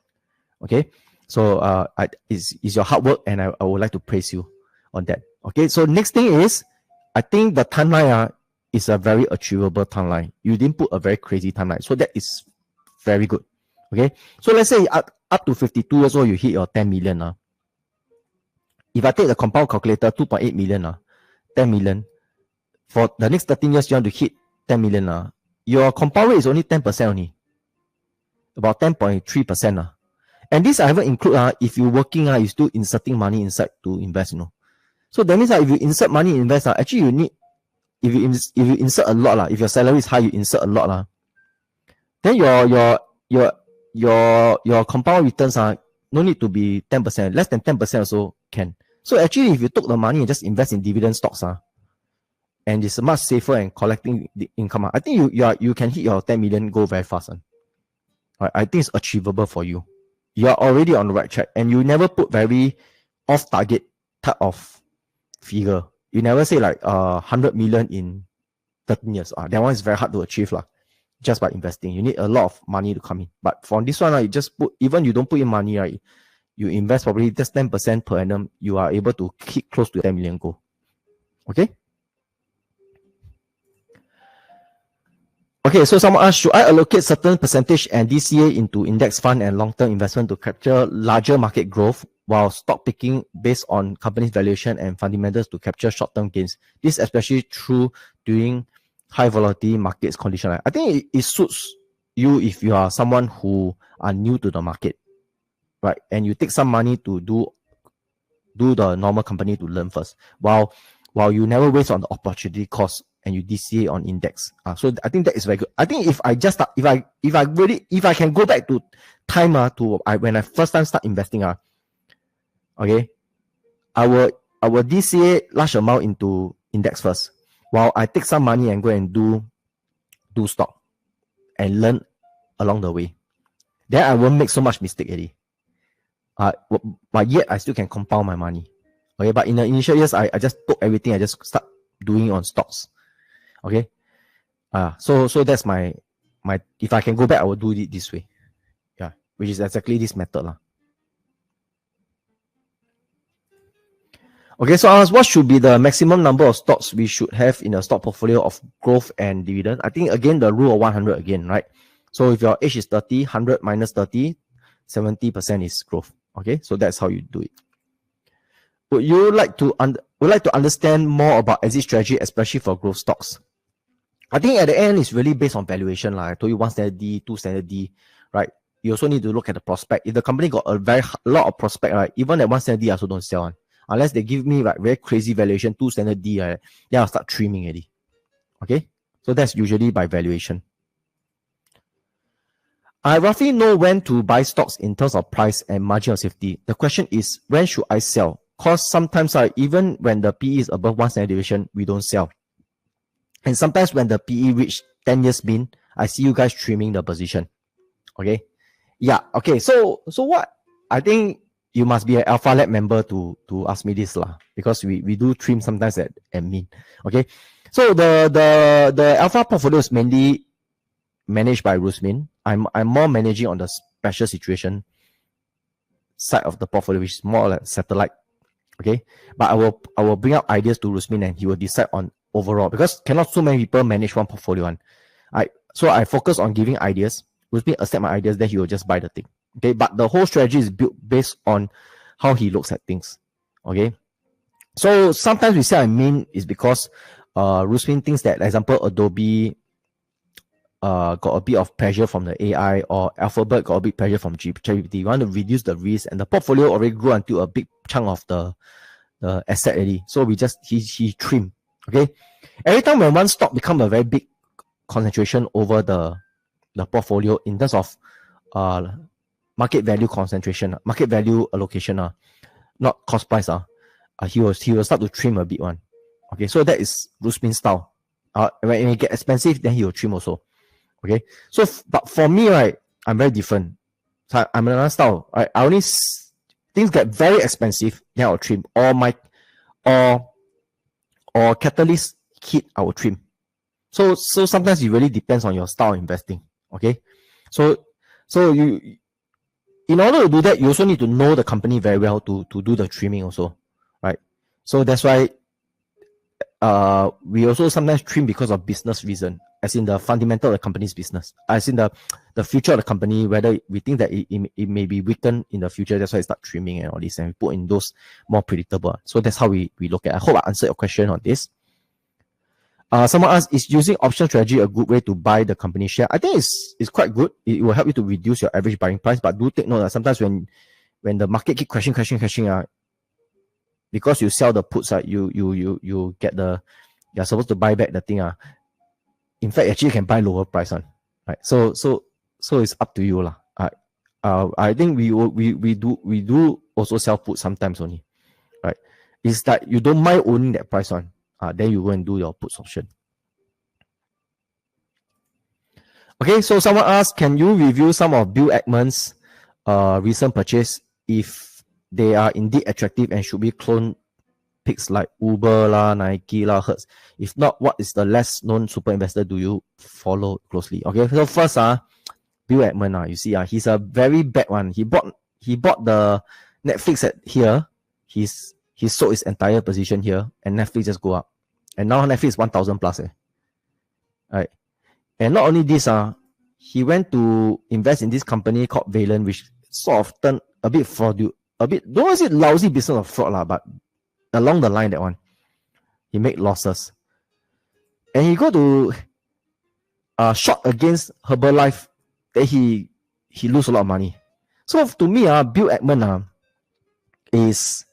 Okay, so it's your hard work, and I would like to praise you on that. Okay, so next thing is, I think the timeline is a very achievable timeline. You didn't put a very crazy timeline. So that is very good. Okay. So let's say up to 52 years old, you hit your 10 million. If I take the compound calculator, 2.8 million, 10 million. For the next 13 years, you want to hit 10 million. Your compound rate is only 10% only. About 10.3%. And this I haven't include if you're working, you're still inserting money inside to invest, So that means if you insert money in invest, actually you need, if you insert a lot, if your salary is high, you insert a lot, then your compound returns no need to be 10%, less than 10% also can. So actually, if you took the money and just invest in dividend stocks, and it's much safer and collecting the income, I think you can hit your 10 million goal very fast. Right? I think it's achievable for you. You are already on the right track, and you never put very off target type of figure. You never say like 100 million in 13 years. That one is very hard to achieve just by investing. You need a lot of money to come in. But for this one, you just put, even you don't put in money, right? You invest probably just 10% per annum, you are able to hit close to 10 million goal. Okay? Okay, so someone asked, should I allocate certain percentage and DCA into index fund and long-term investment to capture larger market growth while stock picking based on company's valuation and fundamentals to capture short-term gains. This is especially true during high volatility markets condition. I think it suits you if you are someone who are new to the market, right? And you take some money to do the normal company to learn first, while you never waste on the opportunity cost and you DCA on index. So I think that is very good. I think if I can go back to time when I first time start investing, okay, I will DCA large amount into index first, while I take some money and go and do stock and learn along the way. Then I won't make so much mistake already. But yet I still can compound my money. Okay, but in the initial years, I just took everything. I just start doing on stocks. Okay, so that's my if I can go back, I will do it this way. Yeah, which is exactly this method lah. Okay, so I asked what should be the maximum number of stocks we should have in a stock portfolio of growth and dividend. I think again the rule of 100 again, right? So if your age is 30, 100 minus 30, 70% is growth. Okay, so that's how you do it. Would you like to understand more about exit strategy, especially for growth stocks? I think at the end it's really based on valuation. Like I told you, 1 standard D, 2 standard D, right? You also need to look at the prospect. If the company got a lot of prospect, right? Even at 1 standard D, I also don't sell one. Unless they give me like very crazy valuation, 2 standard D, right? Then I'll start trimming already. Okay, so that's usually by valuation. I roughly know when to buy stocks in terms of price and margin of safety. The question is, when should I sell? Because sometimes even when the PE is above 1 standard deviation, we don't sell. And sometimes when the PE reach 10 years mean, I see you guys trimming the position. Okay. Yeah. Okay. So what? I think you must be an Alpha Lab member to ask me this lah, because we do trim sometimes at mean. Okay. So the Alpha portfolio is mainly managed by Rusmin. I'm more managing on the special situation side of the portfolio, which is more like satellite. Okay, but I will bring up ideas to Rusmin and he will decide on overall, because cannot so many people manage one portfolio. So I focus on giving ideas. Rusmin accept my ideas, then he will just buy the thing. Okay, but the whole strategy is built based on how he looks at things. Okay, so sometimes we say I mean is because Rusmin thinks that, for example, Adobe got a bit of pressure from the AI, or Alphabet got a bit pressure from ChatGPT. You want to reduce the risk, and the portfolio already grew until a big chunk of the asset already. So we just he trim. Okay, every time when one stock become a very big concentration over the portfolio in terms of market value concentration, market value allocation, not cost price, he will start to trim a bit one. Okay, so that is Rusmin style. When it get expensive, then he will trim also. Okay, so but for me, right, I'm very different. So I'm another style. Right? I only things get very expensive, then I'll trim. Or catalyst hit, I will trim. So sometimes it really depends on your style of investing. Okay, so you, in order to do that, you also need to know the company very well to do the trimming also, right? So that's why we also sometimes trim because of business reason, as in the fundamental of the company's business, as in the future of the company, whether we think that it may be weakened in the future. That's why I start trimming and all this, and we put in those more predictable. So that's how we look at it. I hope I answered your question on this. Someone asked, is using option strategy a good way to buy the company share? I think it's quite good. It will help you to reduce your average buying price, but do take note that sometimes when the market keep crashing, because you sell the puts, you get you're supposed to buy back the thing. In fact, actually you can buy lower price on, right? So it's up to you lah. I think we do also sell put sometimes only, right? It's that you don't mind owning that price on. Then you go and do your puts option. Okay, so someone asked, can you review some of Bill Ackman's recent purchase if they are indeed attractive, and should be clone picks like Uber lah, Nike lah, Hertz? If not, what is the less known super investor do you follow closely? Okay, so first Bill Ackman, you see he's a very bad one. He bought the Netflix at here. He sold his entire position here, and Netflix just go up. And now Netflix is 1,000 plus. Right. And not only this, he went to invest in this company called Valen, which sort of turned a bit a bit, don't want to say lousy business or fraud lah, but along the line that one, he make losses, and he go to short against Herbalife, then he lose a lot of money. So to me, Bill Ackman is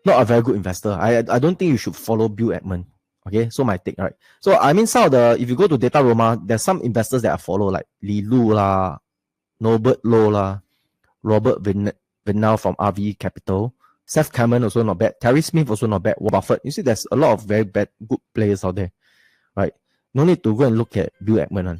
not a very good investor. I don't think you should follow Bill Ackman. Okay, so my take, right? So I mean, some of the, if you go to Data Roma, there's some investors that I follow, like Li Lu lah, Norbert Low lah, Robert Vinal from RV Capital, Seth Cameron also not bad, Terry Smith also not bad, Warren Buffett. You see, there's a lot of very good players out there, right? No need to go and look at Bill Ackman.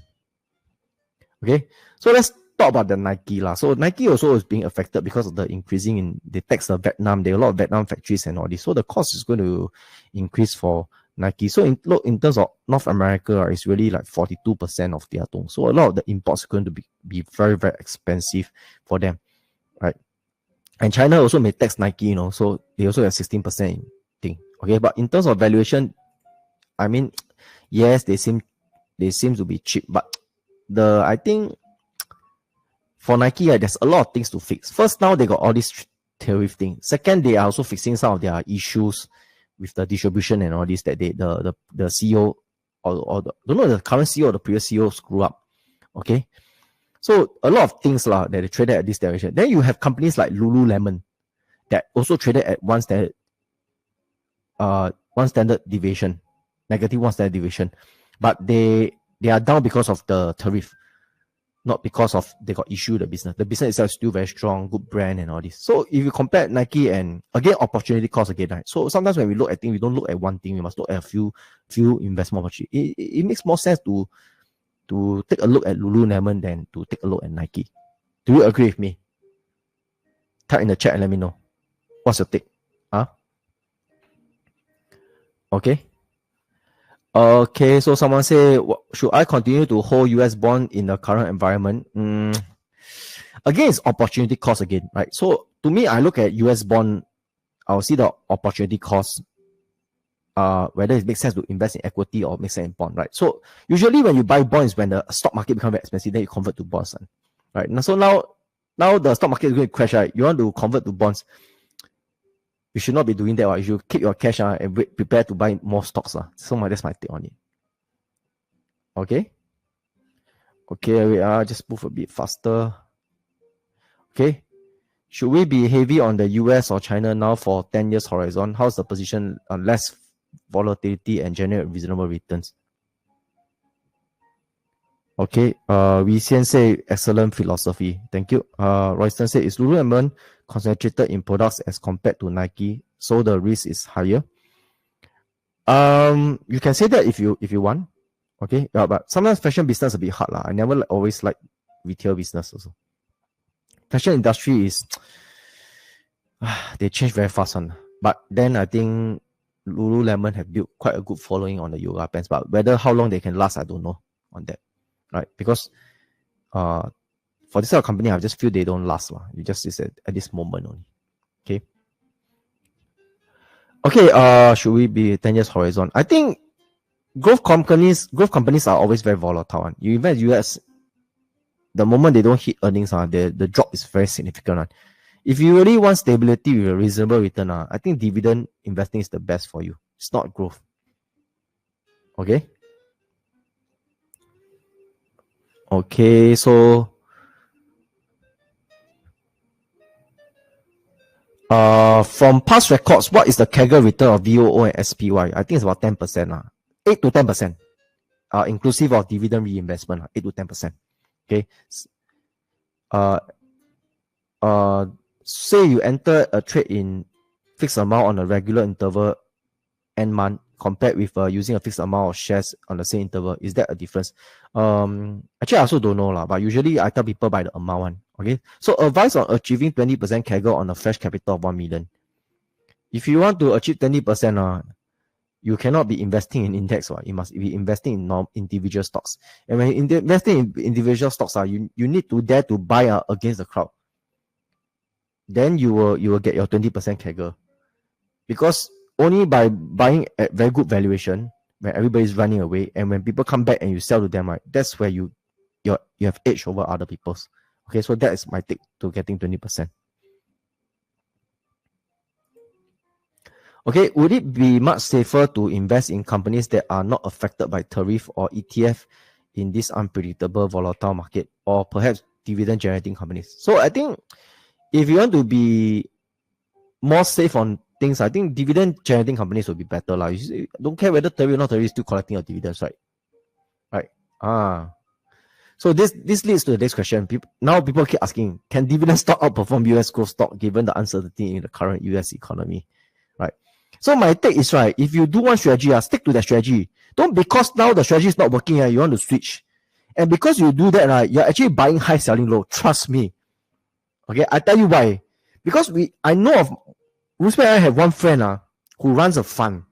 Okay, so let's talk about the Nike lah. So Nike also is being affected because of the increasing in the tax of Vietnam. There are a lot of Vietnam factories and all this, so the cost is going to increase for Nike. So in terms of North America, it's really like 42% of their tone. So a lot of the imports are going to be very, very expensive for them, right? And China also may tax Nike, so they also have 16% thing. Okay, but in terms of valuation, I mean, yes, they seem to be cheap, but I think for Nike, there's a lot of things to fix. First, now they got all this tariff thing. Second, they are also fixing some of their issues with the distribution and all this, that the CEO or the current CEO or the previous CEO screw up. Okay, so a lot of things that they traded at this direction. Then you have companies like Lululemon that also traded at one standard deviation, negative one standard deviation, but they are down because of the tariff, not because of they got issue the business. The business itself is still very strong, good brand and all this. So if you compare Nike and again opportunity cost again, right? So sometimes when we look at things, we don't look at one thing. We must look at a few investment opportunities. It makes more sense to take a look at Lululemon than to take a look at Nike. Do you agree with me? Type in the chat and let me know. What's your take? Okay. Okay, so someone say, should I continue to hold US bond in the current environment? Again, it's opportunity cost again, right? So to me, I look at US bond, I'll see the opportunity cost, whether it makes sense to invest in equity or makes sense in bond, right? So usually when you buy bonds, when the stock market becomes very expensive, then you convert to bonds, right? So now the stock market is going to crash, right? You want to convert to bonds. You should not be doing that. Right? You should keep your cash and prepare to buy more stocks. So that's my take on it. Okay. Okay, we just move a bit faster. Okay. Should we be heavy on the US or China now for 10 years horizon? How's the position on less volatility and generate reasonable returns? Okay, we say excellent philosophy. Thank you. Royston said, is Lululemon concentrated in products as compared to Nike, so the risk is higher? You can say that if you want. Okay, but sometimes fashion business is a bit hard. I never always like retail business also. Fashion industry is they change very fast on. But then I think Lululemon have built quite a good following on the yoga pants. But whether how long they can last, I don't know on that. Right? Because for this sort of company, I just feel they don't last. You just is at this moment only. Okay. Okay, should we be 10 years horizon? I think growth companies are always very volatile. You invest US, the moment they don't hit earnings, the drop is very significant. If you really want stability with a reasonable return, I think dividend investing is the best for you. It's not growth. Okay. Okay, so from past records, what is the CAGR return of VOO and SPY? I think it's about 10%. 8 to 10%. Inclusive of dividend reinvestment, 8 to 10%. Okay. Say you enter a trade in fixed amount on a regular interval end month compared with using a fixed amount of shares on the same interval. Is that a difference? Actually, I also don't know, but usually I tell people by the amount. Okay, so advice on achieving 20% CAGR on a fresh capital of 1 million. If you want to achieve 20%, you cannot be investing in index. You must be investing in individual stocks. And when investing in individual stocks, you need to dare to buy against the crowd. Then you will get your 20% CAGR. Because only by buying at very good valuation, when everybody's running away, and when people come back and you sell to them, right, that's where you have edge over other people's. Okay, so that is my take to getting 20%. Okay, would it be much safer to invest in companies that are not affected by tariff or ETF in this unpredictable, volatile market, or perhaps dividend generating companies? So I think if you want to be more safe on things, I think dividend generating companies will be better. You don't care whether tariff or not tariff, still collecting your dividends, right? Right. So this leads to the next question. Now people keep asking, can dividend stock outperform US growth stock given the uncertainty in the current US economy? Right. So my take is, right, if you do one strategy, stick to that strategy. Don't, because now the strategy is not working, you want to switch. And because you do that, right, you're actually buying high, selling low. Trust me. Okay, I tell you why. Because I know of, Ruspe, I have one friend who runs a fund.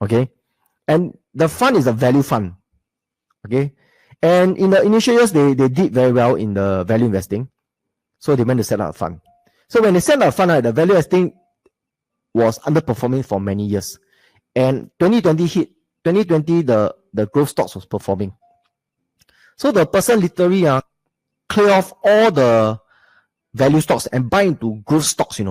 Okay. And the fund is a value fund. Okay. And in the initial years, they did very well in the value investing. So they went to set up a fund. So when they set up a fund, right, the value investing was underperforming for many years. And 2020 the growth stocks was performing. So the person literally clear off all the value stocks and buy into growth stocks,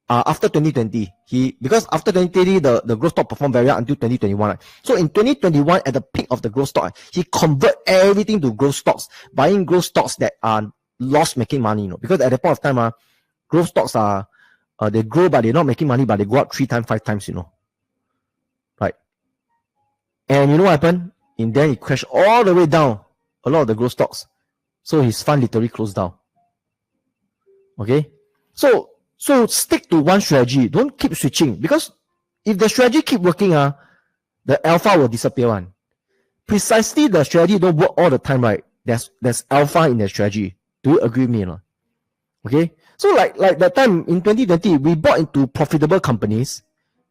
after 2020. Because after 2020, the growth stock performed very well until 2021. Right? So in 2021, at the peak of the growth stock, he convert everything to growth stocks, buying growth stocks that are loss making money, because at that point of time, growth stocks are they grow, but they're not making money, but they go up 3 times, 5 times, right? And you know what happened? In then it crashed all the way down, a lot of the growth stocks. So his fund literally closed down. Okay, so stick to one strategy. Don't keep switching, because if the strategy keep working, the alpha will disappear one. Precisely, the strategy don't work all the time, right? There's alpha in the strategy. Do you agree with me? Okay, so like that time in 2020, we bought into profitable companies,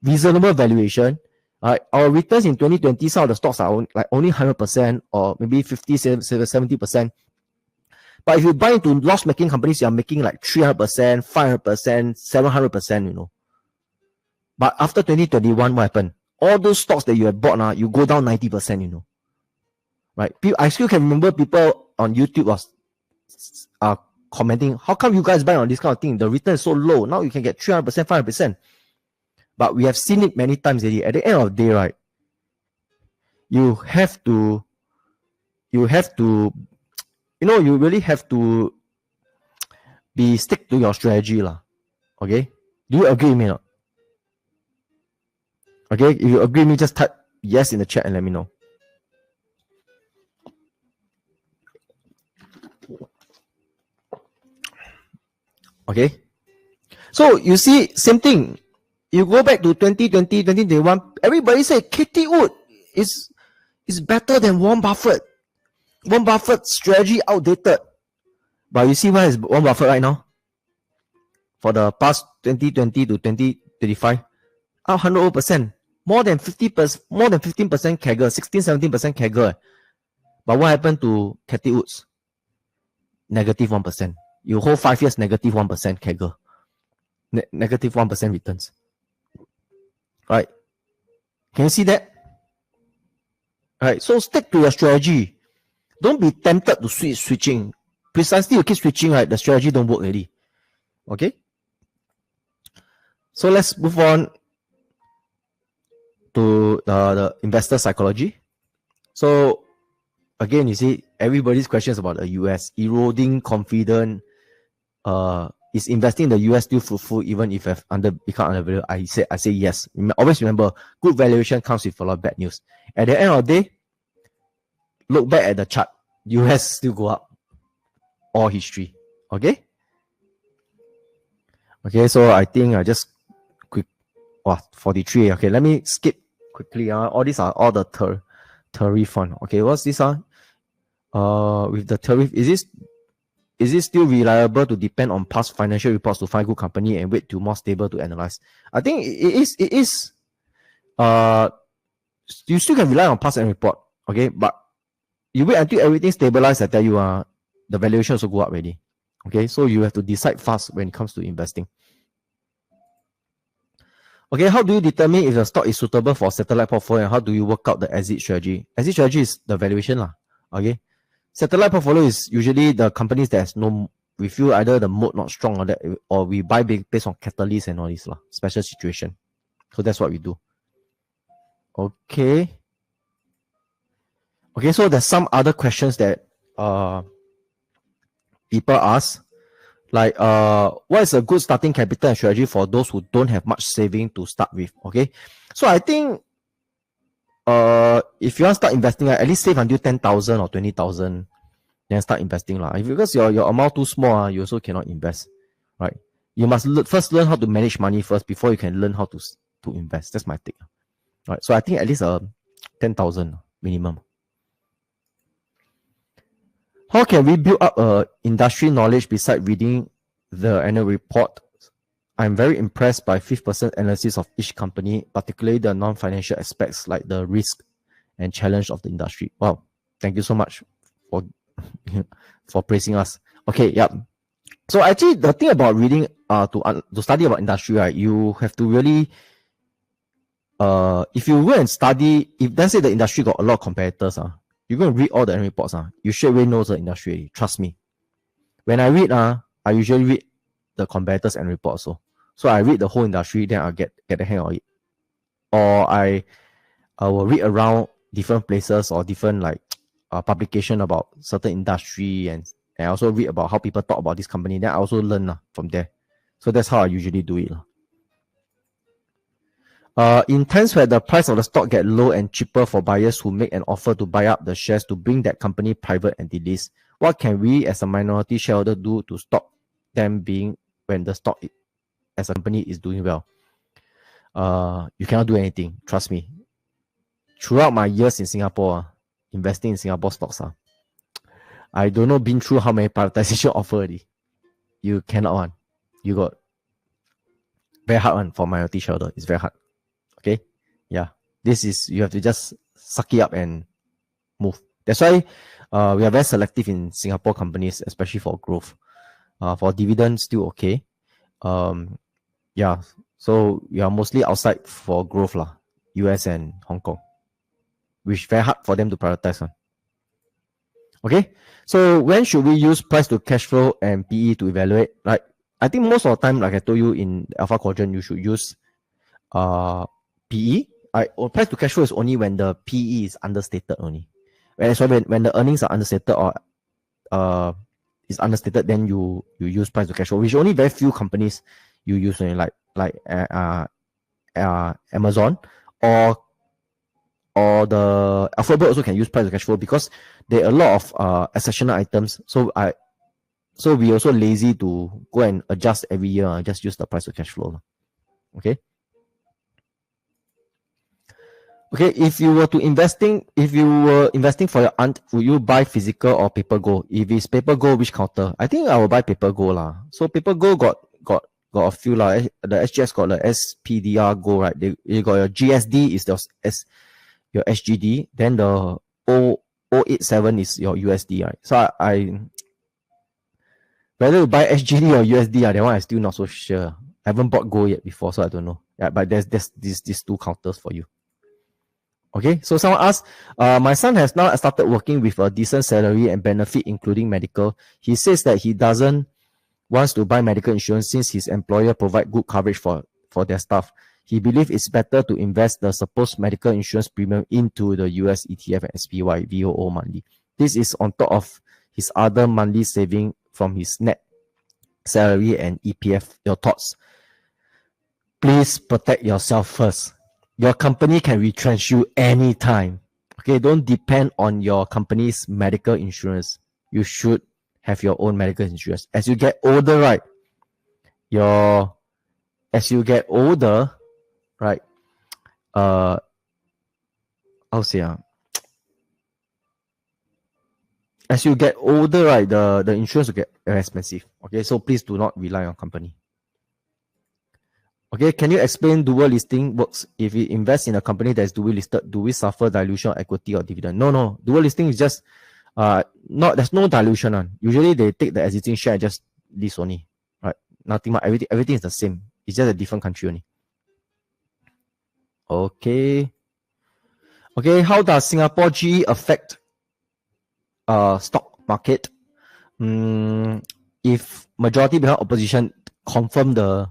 reasonable valuation. Our returns in 2020, some of the stocks are only 100% or maybe 50, 70%. But if you buy into loss-making companies, you are making like 300%, 500%, 700%, But after 2021, what happened? All those stocks that you have bought, you go down 90%, Right? I still can remember people on YouTube was commenting, how come you guys buy on this kind of thing? The return is so low. Now you can get 300%, 500%. But we have seen it many times already. At the end of the day, right, you really have to stick to your strategy. Okay? Do you agree with me? Okay? If you agree with me, just type yes in the chat and let me know. Okay? So you see, same thing. You go back to 2020, 2021, everybody say Katie Wood is better than Warren Buffett. Warren Buffett's strategy outdated. But you see where is Warren Buffett right now? For the past 2020 to 2025, up 100%. More than 50%, more than 15% CAGR, 16-17% CAGR. But what happened to Katie Woods? Negative 1%. You hold 5 years, negative 1% CAGR. Negative 1% returns. Right? Can you see that? Right. So stick to your strategy. Don't be tempted to switching. Precisely, you keep switching, right? The strategy don't work already. Okay. So let's move on to the investor psychology. So again, you see, everybody's questions about the US eroding confidence. Is investing in the US still fruitful even if have become undervalued? I say yes. Always remember, good valuation comes with a lot of bad news. At the end of the day, look back at the chart. US still go up. All history. Okay? Okay, so I think I just quick. 43. Okay, let me skip quickly. All these are all the tariff one. Okay, what's this? With the tariff, is it still reliable to depend on past financial reports to find good company and wait till more stable to analyze? I think it is. You still can rely on past and report. Okay, but you wait until everything stabilizes. I tell you, the valuation also go up already. Okay, so you have to decide fast when it comes to investing. Okay, how do you determine if the stock is suitable for satellite portfolio and how do you work out the exit strategy? Exit strategy is the valuation. Okay. Satellite portfolio is usually the companies that has we feel either the moat not strong or we buy based on catalysts and all this special situation. So that's what we do. Okay. Okay, so there's some other questions that people ask. Like, what is a good starting capital and strategy for those who don't have much saving to start with? Okay, so I think, if you want to start investing, at least save until 10,000 or 20,000, then start investing lah. Because your amount too small, you also cannot invest, right? You must first learn how to manage money first before you can learn how to invest. That's my take, right? So I think at least 10,000 minimum. How can we build up industry knowledge besides reading the annual report? I'm very impressed by 5% analysis of each company, particularly the non-financial aspects like the risk and challenge of the industry. Wow, thank you so much for for praising us. Okay, yeah. So actually, the thing about reading, to study about industry, right? You have to really, if you go and study, if let's say the industry got a lot of competitors, you're going to read all the annual reports, you straight away know the industry. Trust me. When I read, I usually read the competitors and reports. So I read the whole industry, then I'll get the hang of it. Or I will read around different places or different publication about certain industry, and I also read about how people talk about this company. Then I also learn from there. So that's how I usually do it. In times where the price of the stock get low and cheaper for buyers who make an offer to buy up the shares to bring that company private and delist, what can we as a minority shareholder do to stop them being when the stock as a company is doing well? You cannot do anything. Trust me. Throughout my years in Singapore, investing in Singapore stocks, I don't know been through how many privatization offer already. You cannot one. You got very hard one for minority shareholder. It's very hard. Okay, yeah. This is, you have to just suck it up and move. That's why we are very selective in Singapore companies, especially for growth. For dividends, still okay. Yeah. So we are mostly outside for growth lah. US and Hong Kong, which very hard for them to prioritize. Okay. So when should we use price to cash flow and PE to evaluate? Like, I think most of the time, like I told you in the Alpha Quadrant, you should use PE. Price to cash flow is only when the PE is understated only. When the earnings are understated or is understated, then you use price to cash flow, which only very few companies you use, like Amazon or the Alphabet also can use price to cash flow because there are a lot of exceptional items. So we also lazy to go and adjust every year. Just use the price to cash flow. Okay. Okay, if you were investing for your aunt, would you buy physical or paper gold? If it's paper gold, which counter? I think I will buy paper gold lah. So paper gold got a few lah. The SGX got the SPDR gold, right? You got your GSD is your SGD. Then the 087 is your USD, right? So I whether you buy SGD or USD, that one I'm still not so sure. I haven't bought gold yet before, so I don't know. Yeah, but there's these two counters for you. Okay, so someone asked, my son has now started working with a decent salary and benefit, including medical. He says that he doesn't wants to buy medical insurance since his employer provide good coverage for their staff. He believes it's better to invest the supposed medical insurance premium into the US ETF and SPY VOO monthly. This is on top of his other monthly saving from his net salary and EPF. Your thoughts? Please protect yourself first. Your company can retrench you anytime. Okay, don't depend on your company's medical insurance. You should have your own medical insurance. As you get older, right? As you get older, right? How to say? As you get older, right? The insurance will get very expensive. Okay, so please do not rely on company. Okay, can you explain dual listing works? If we invest in a company that is dual listed, do we suffer dilution of equity or dividend? No. Dual listing is just there's no dilution on. Usually they take the existing share and just list only. Right? Nothing much. Everything is the same. It's just a different country only. Okay. Okay, how does Singapore GE affect stock market? If majority become opposition, confirm the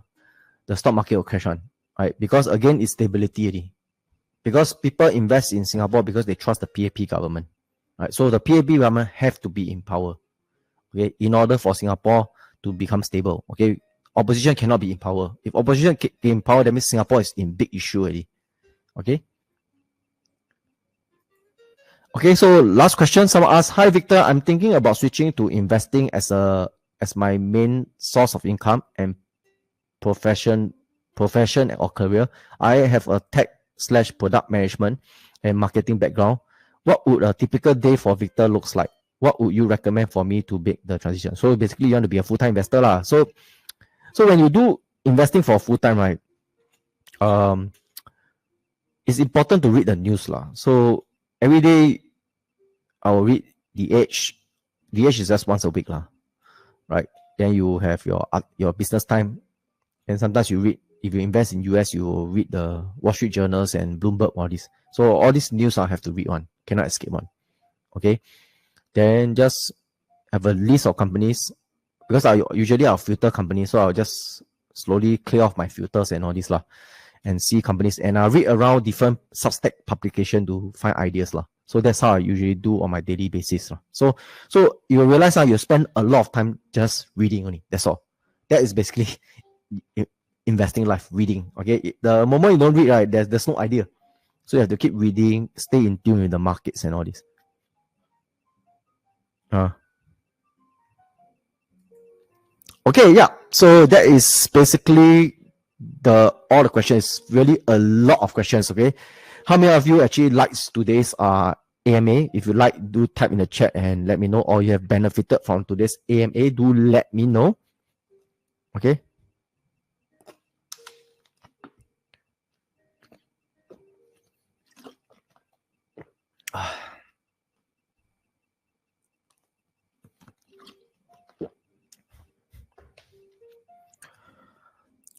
stock market will crash on. right? Because again, it's stability already. Because people invest in Singapore because they trust the PAP government, right? So the PAP government have to be in power, okay, in order for Singapore to become stable, okay? Opposition cannot be in power. If opposition in power, that means Singapore is in big issue already, okay? Okay, so last question. Someone asked, "Hi Victor, I'm thinking about switching to investing as my main source of income and profession or career. I have a tech/product management and marketing background. What would a typical day for Victor looks like? What would you recommend for me to make the transition?" So basically, you want to be a full-time investor lah. So when you do investing for full-time, right? It's important to read the news lah. So every day I will read The Edge. The Edge is just once a week lah, right? Then you have your business time, and sometimes you read. If you invest in US, you will read the Wall Street Journals and Bloomberg, all this. So all these news I have to read one, cannot escape one. Okay, then just have a list of companies because I'll filter companies, so I'll just slowly clear off my filters and all this lah, and see companies, and I'll read around different Substack publication to find ideas lah. So that's how I usually do on my daily basis lah. So you realize now you spend a lot of time just reading only. That's all. That is basically investing life, reading. Okay, the moment you don't read, right, there's no idea. So you have to keep reading, stay in tune with the markets and all this. Okay, yeah. So that is basically all the questions. Really a lot of questions. Okay, how many of you actually likes today's AMA? If you like, do type in the chat and let me know, or you have benefited from today's AMA. Do let me know. Okay.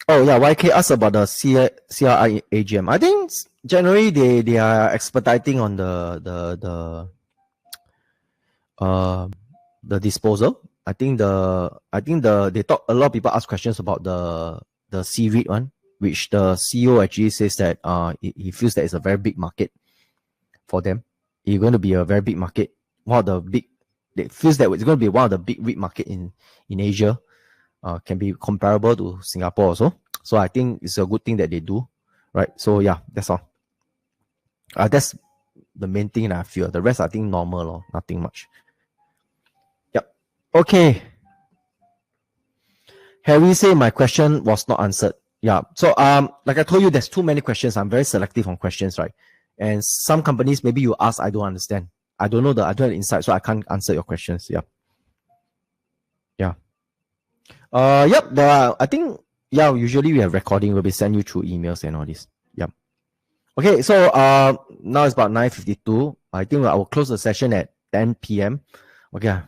Oh yeah, YK asked about the CRI AGM. I think generally they are expediting on the disposal. I think they talk, a lot of people ask questions about the C-REIT one, which the CEO actually says that he feels that it's a very big market for them. It's going to be a very big market. It feels that it's going to be one of the big REIT market in Asia. Can be comparable to Singapore also. So I think it's a good thing that they do, right? So yeah, that's all. That's the main thing I feel. The rest I think normal or nothing much. Yep. Okay. Harry say my question was not answered. Yeah. So like I told you, there's too many questions. I'm very selective on questions, right? And some companies, maybe you ask, I don't understand. I don't have the insight, so I can't answer your questions. Yeah. Yeah. Yep. I think, yeah, usually we have recording. We'll be send you through emails and all this. Yep. Okay. So now it's about 9:52. I think I will close the session at 10 p.m. Okay.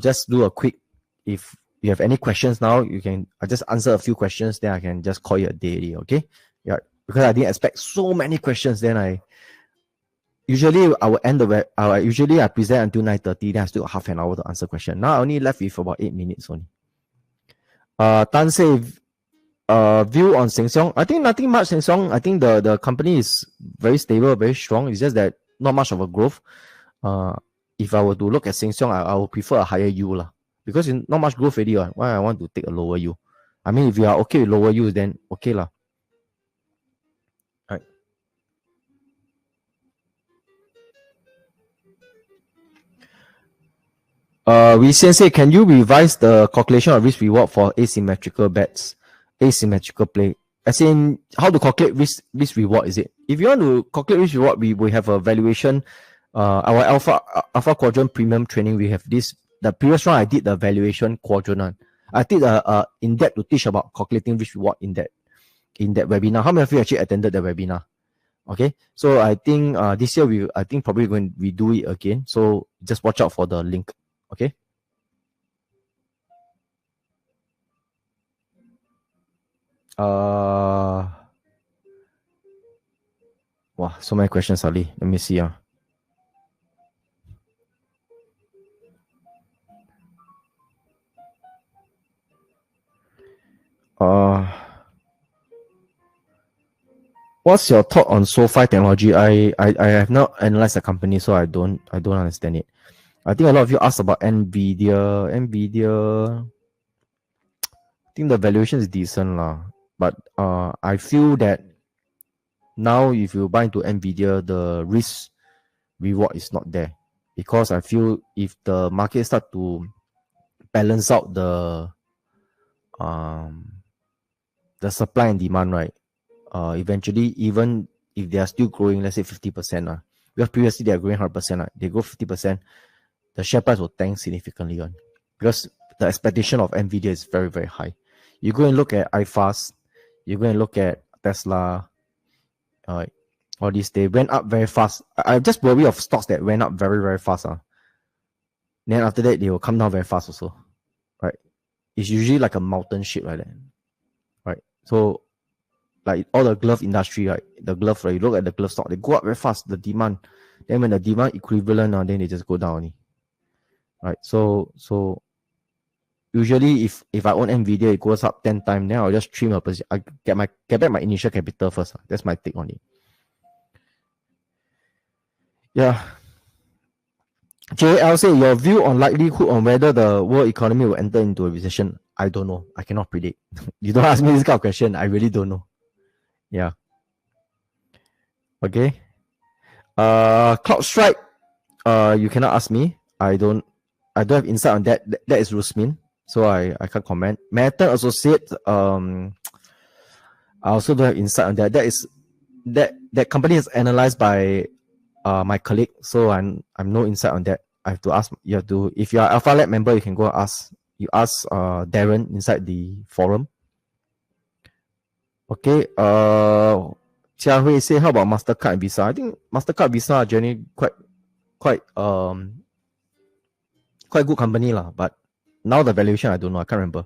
Just do a quick, if you have any questions now, I just answer a few questions, then I can just call you a day. Okay. Yeah. Because I didn't expect so many questions. Then I will end usually I present until 9:30, then I still got half an hour to answer question. Now I only left with about 8 minutes only. Tan say, view on Sheng Siong. I think nothing much. Sheng Siong, I think the company is very stable, very strong. It's just that not much of a growth. If I were to look at Sheng Siong, I would prefer a higher yield lah, because not much growth already. Why I want to take a lower yield? I mean, if you are okay with lower yield, then okay lah. Right. We say, can you revise the calculation of risk reward for asymmetrical bets, asymmetrical play? As in, how to calculate risk reward? Is it? If you want to calculate risk reward, we have a valuation. Our alpha quadrant premium training. We have this. The previous one I did the valuation quadrant one. I did in depth to teach about calculating risk reward in that webinar. How many of you actually attended the webinar? Okay, so I think this year I think probably going to redo it again. So just watch out for the link. Okay. Wow, so many questions, Ali. Let me see. What's your thought on SoFi technology? I have not analyzed the company, so I don't understand it. I think a lot of you asked about Nvidia. I think the valuation is decent lah. But I feel that now if you buy into Nvidia, the risk reward is not there. Because I feel if the market start to balance out the supply and demand, right? Eventually, even if they are still growing, let's say 50%, because previously they are growing 100%, they go 50%, the share price will tank significantly on. Because the expectation of Nvidia is very, very high. You go and look at iFast, you go and look at Tesla, all these, they went up very fast. I just worry of stocks that went up very, very fast. Then after that, they will come down very fast also. Right? It's usually like a mountain shape like that. Right? So like all the glove industry, right? The glove, right? You look at the glove stock, they go up very fast, the demand. Then when the demand equivalent, then they just go down only. Right? So usually if I own Nvidia, it goes up 10 times, then I'll just trim a position. I get back my initial capital first. That's my take on it. Yeah. JL say your view on likelihood on whether the world economy will enter into a recession. I don't know. I cannot predict. You don't ask me this kind of question. I really don't know. Yeah. Okay. CloudStrike. You cannot ask me. I don't have insight on that. That is Rusmin. So I can't comment. Meta Associate. I also don't have insight on that. That company is analyzed by my colleague. So I'm no insight on that. I have to ask. You have to, if you are Alpha Lab member, you can go ask. You ask Darren inside the forum. Okay. Jia Hui say, how about MasterCard and Visa? I think MasterCard, Visa are generally quite good company lah. But now the valuation, I don't know. I can't remember.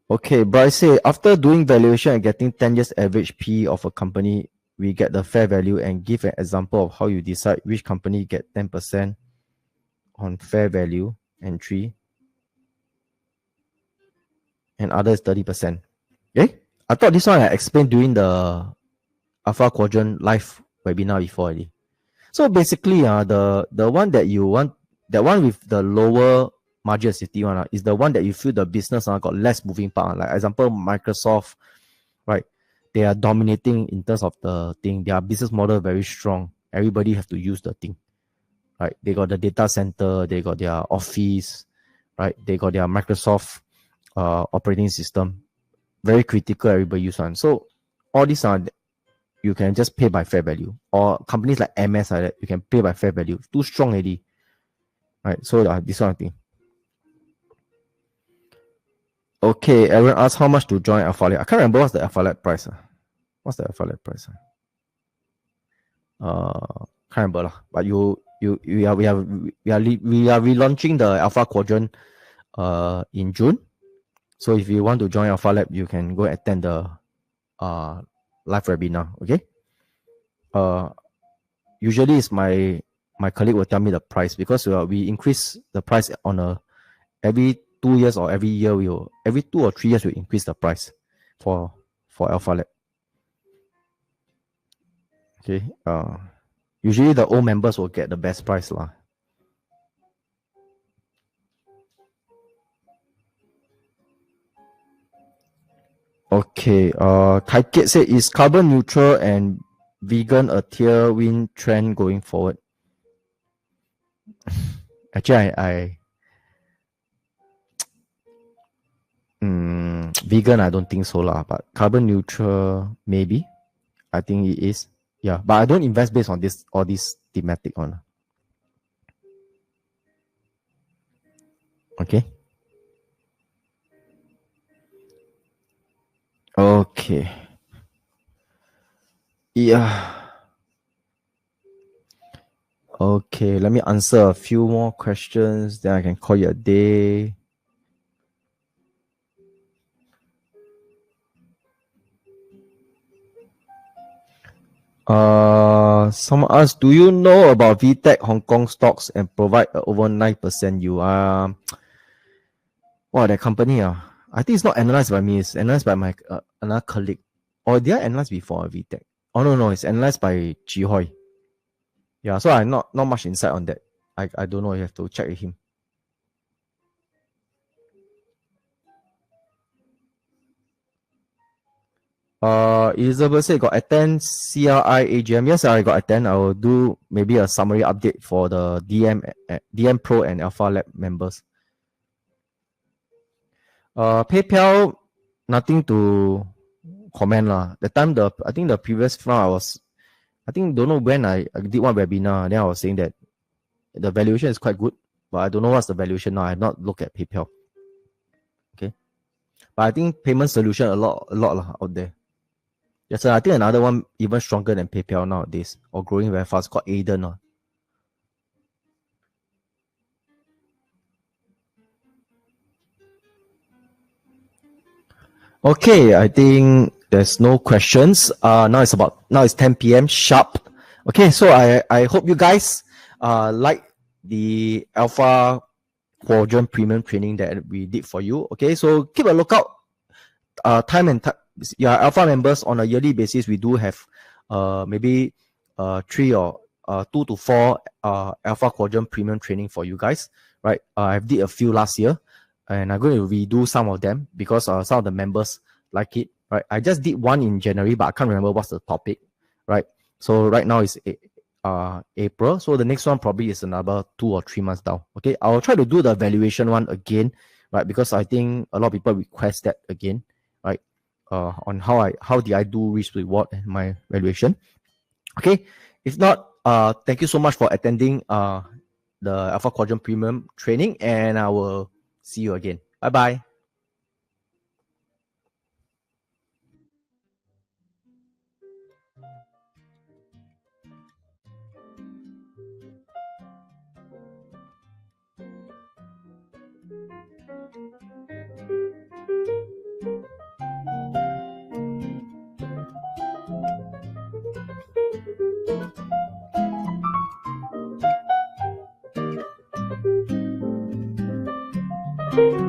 Okay, Bryce say, after doing valuation and getting 10 years average P of a company, we get the fair value, and give an example of how you decide which company get 10% on fair value entry and others 30%. Okay? I thought this one I explained during the Alpha Quadrant live webinar before already. So basically, the one that you want, that one with the lower margin of safety one is the one that you feel the business got less moving part. Like example, Microsoft, right? They are dominating in terms of the thing. Their business model very strong. Everybody have to use the thing, right? They got the data center, they got their office, right? They got their Microsoft operating system. Very critical, everybody use one. So all these are, you can just pay by fair value. Or companies like MS like that, you can pay by fair value. Too strong already. Right? So this one thing. Okay, Aaron asked how much to join Alpha Lab. I can't remember what's the Alpha Lab price. What's the Alpha Lab price? Can't remember lah. But we are relaunching the Alpha Quadrant in June. So if you want to join Alpha Lab, you can go attend the live webinar. Okay. Usually it's my colleague will tell me the price, because we increase the price on every 2 years or every year. Every 2 or 3 years we increase the price for Alpha Lab. Okay. Usually the old members will get the best price lah. Okay. Taikit said, is carbon neutral and vegan a tailwind trend going forward? Actually, vegan, I don't think so lah. But carbon neutral, maybe. I think it is. Yeah, but I don't invest based on all this thematic one. Okay. Okay. Yeah. Okay, let me answer a few more questions, then I can call you a day. Someone asked, do you know about VTech Hong Kong stocks and provide over 9% yield? That company, I I think it's not analyzed by me. It's analyzed by my another colleague. Or did I analyze before VTech? Oh no, it's analyzed by Ji Hoi. Yeah, so I not much insight on that. I don't know. You have to check with him. Elizabeth said got attend CRI AGM. Yes, I got attend. I will do maybe a summary update for the DM Pro and Alpha Lab members. PayPal, nothing to comment lah. The time I think the previous round I think don't know when I did one webinar. Then I was saying that the valuation is quite good, but I don't know what's the valuation now. I have not looked at PayPal. Okay, but I think payment solution a lot lah out there. Yes, I think another one even stronger than PayPal nowadays, or growing very fast, called Aiden. Okay, I think there's no questions. Now it's 10 p.m. sharp. Okay, so I hope you guys like the Alpha Quadrant Premium training that we did for you. Okay, so keep a lookout. Alpha members on a yearly basis, we do have maybe 3 or 2 to 4 Alpha Quadrant Premium training for you guys, right? I did a few last year, and I'm going to redo some of them because some of the members like it, right? I just did one in January, but I can't remember what's the topic, right? So right now it's April, so the next one probably is another 2 or 3 months down. Okay, I'll try to do the valuation one again, right? Because I think a lot of people request that again, right? On how did I do risk reward and my valuation. Okay, if not, thank you so much for attending the Alpha Quadrant Premium training, and I will see you again. Bye bye. Thank you.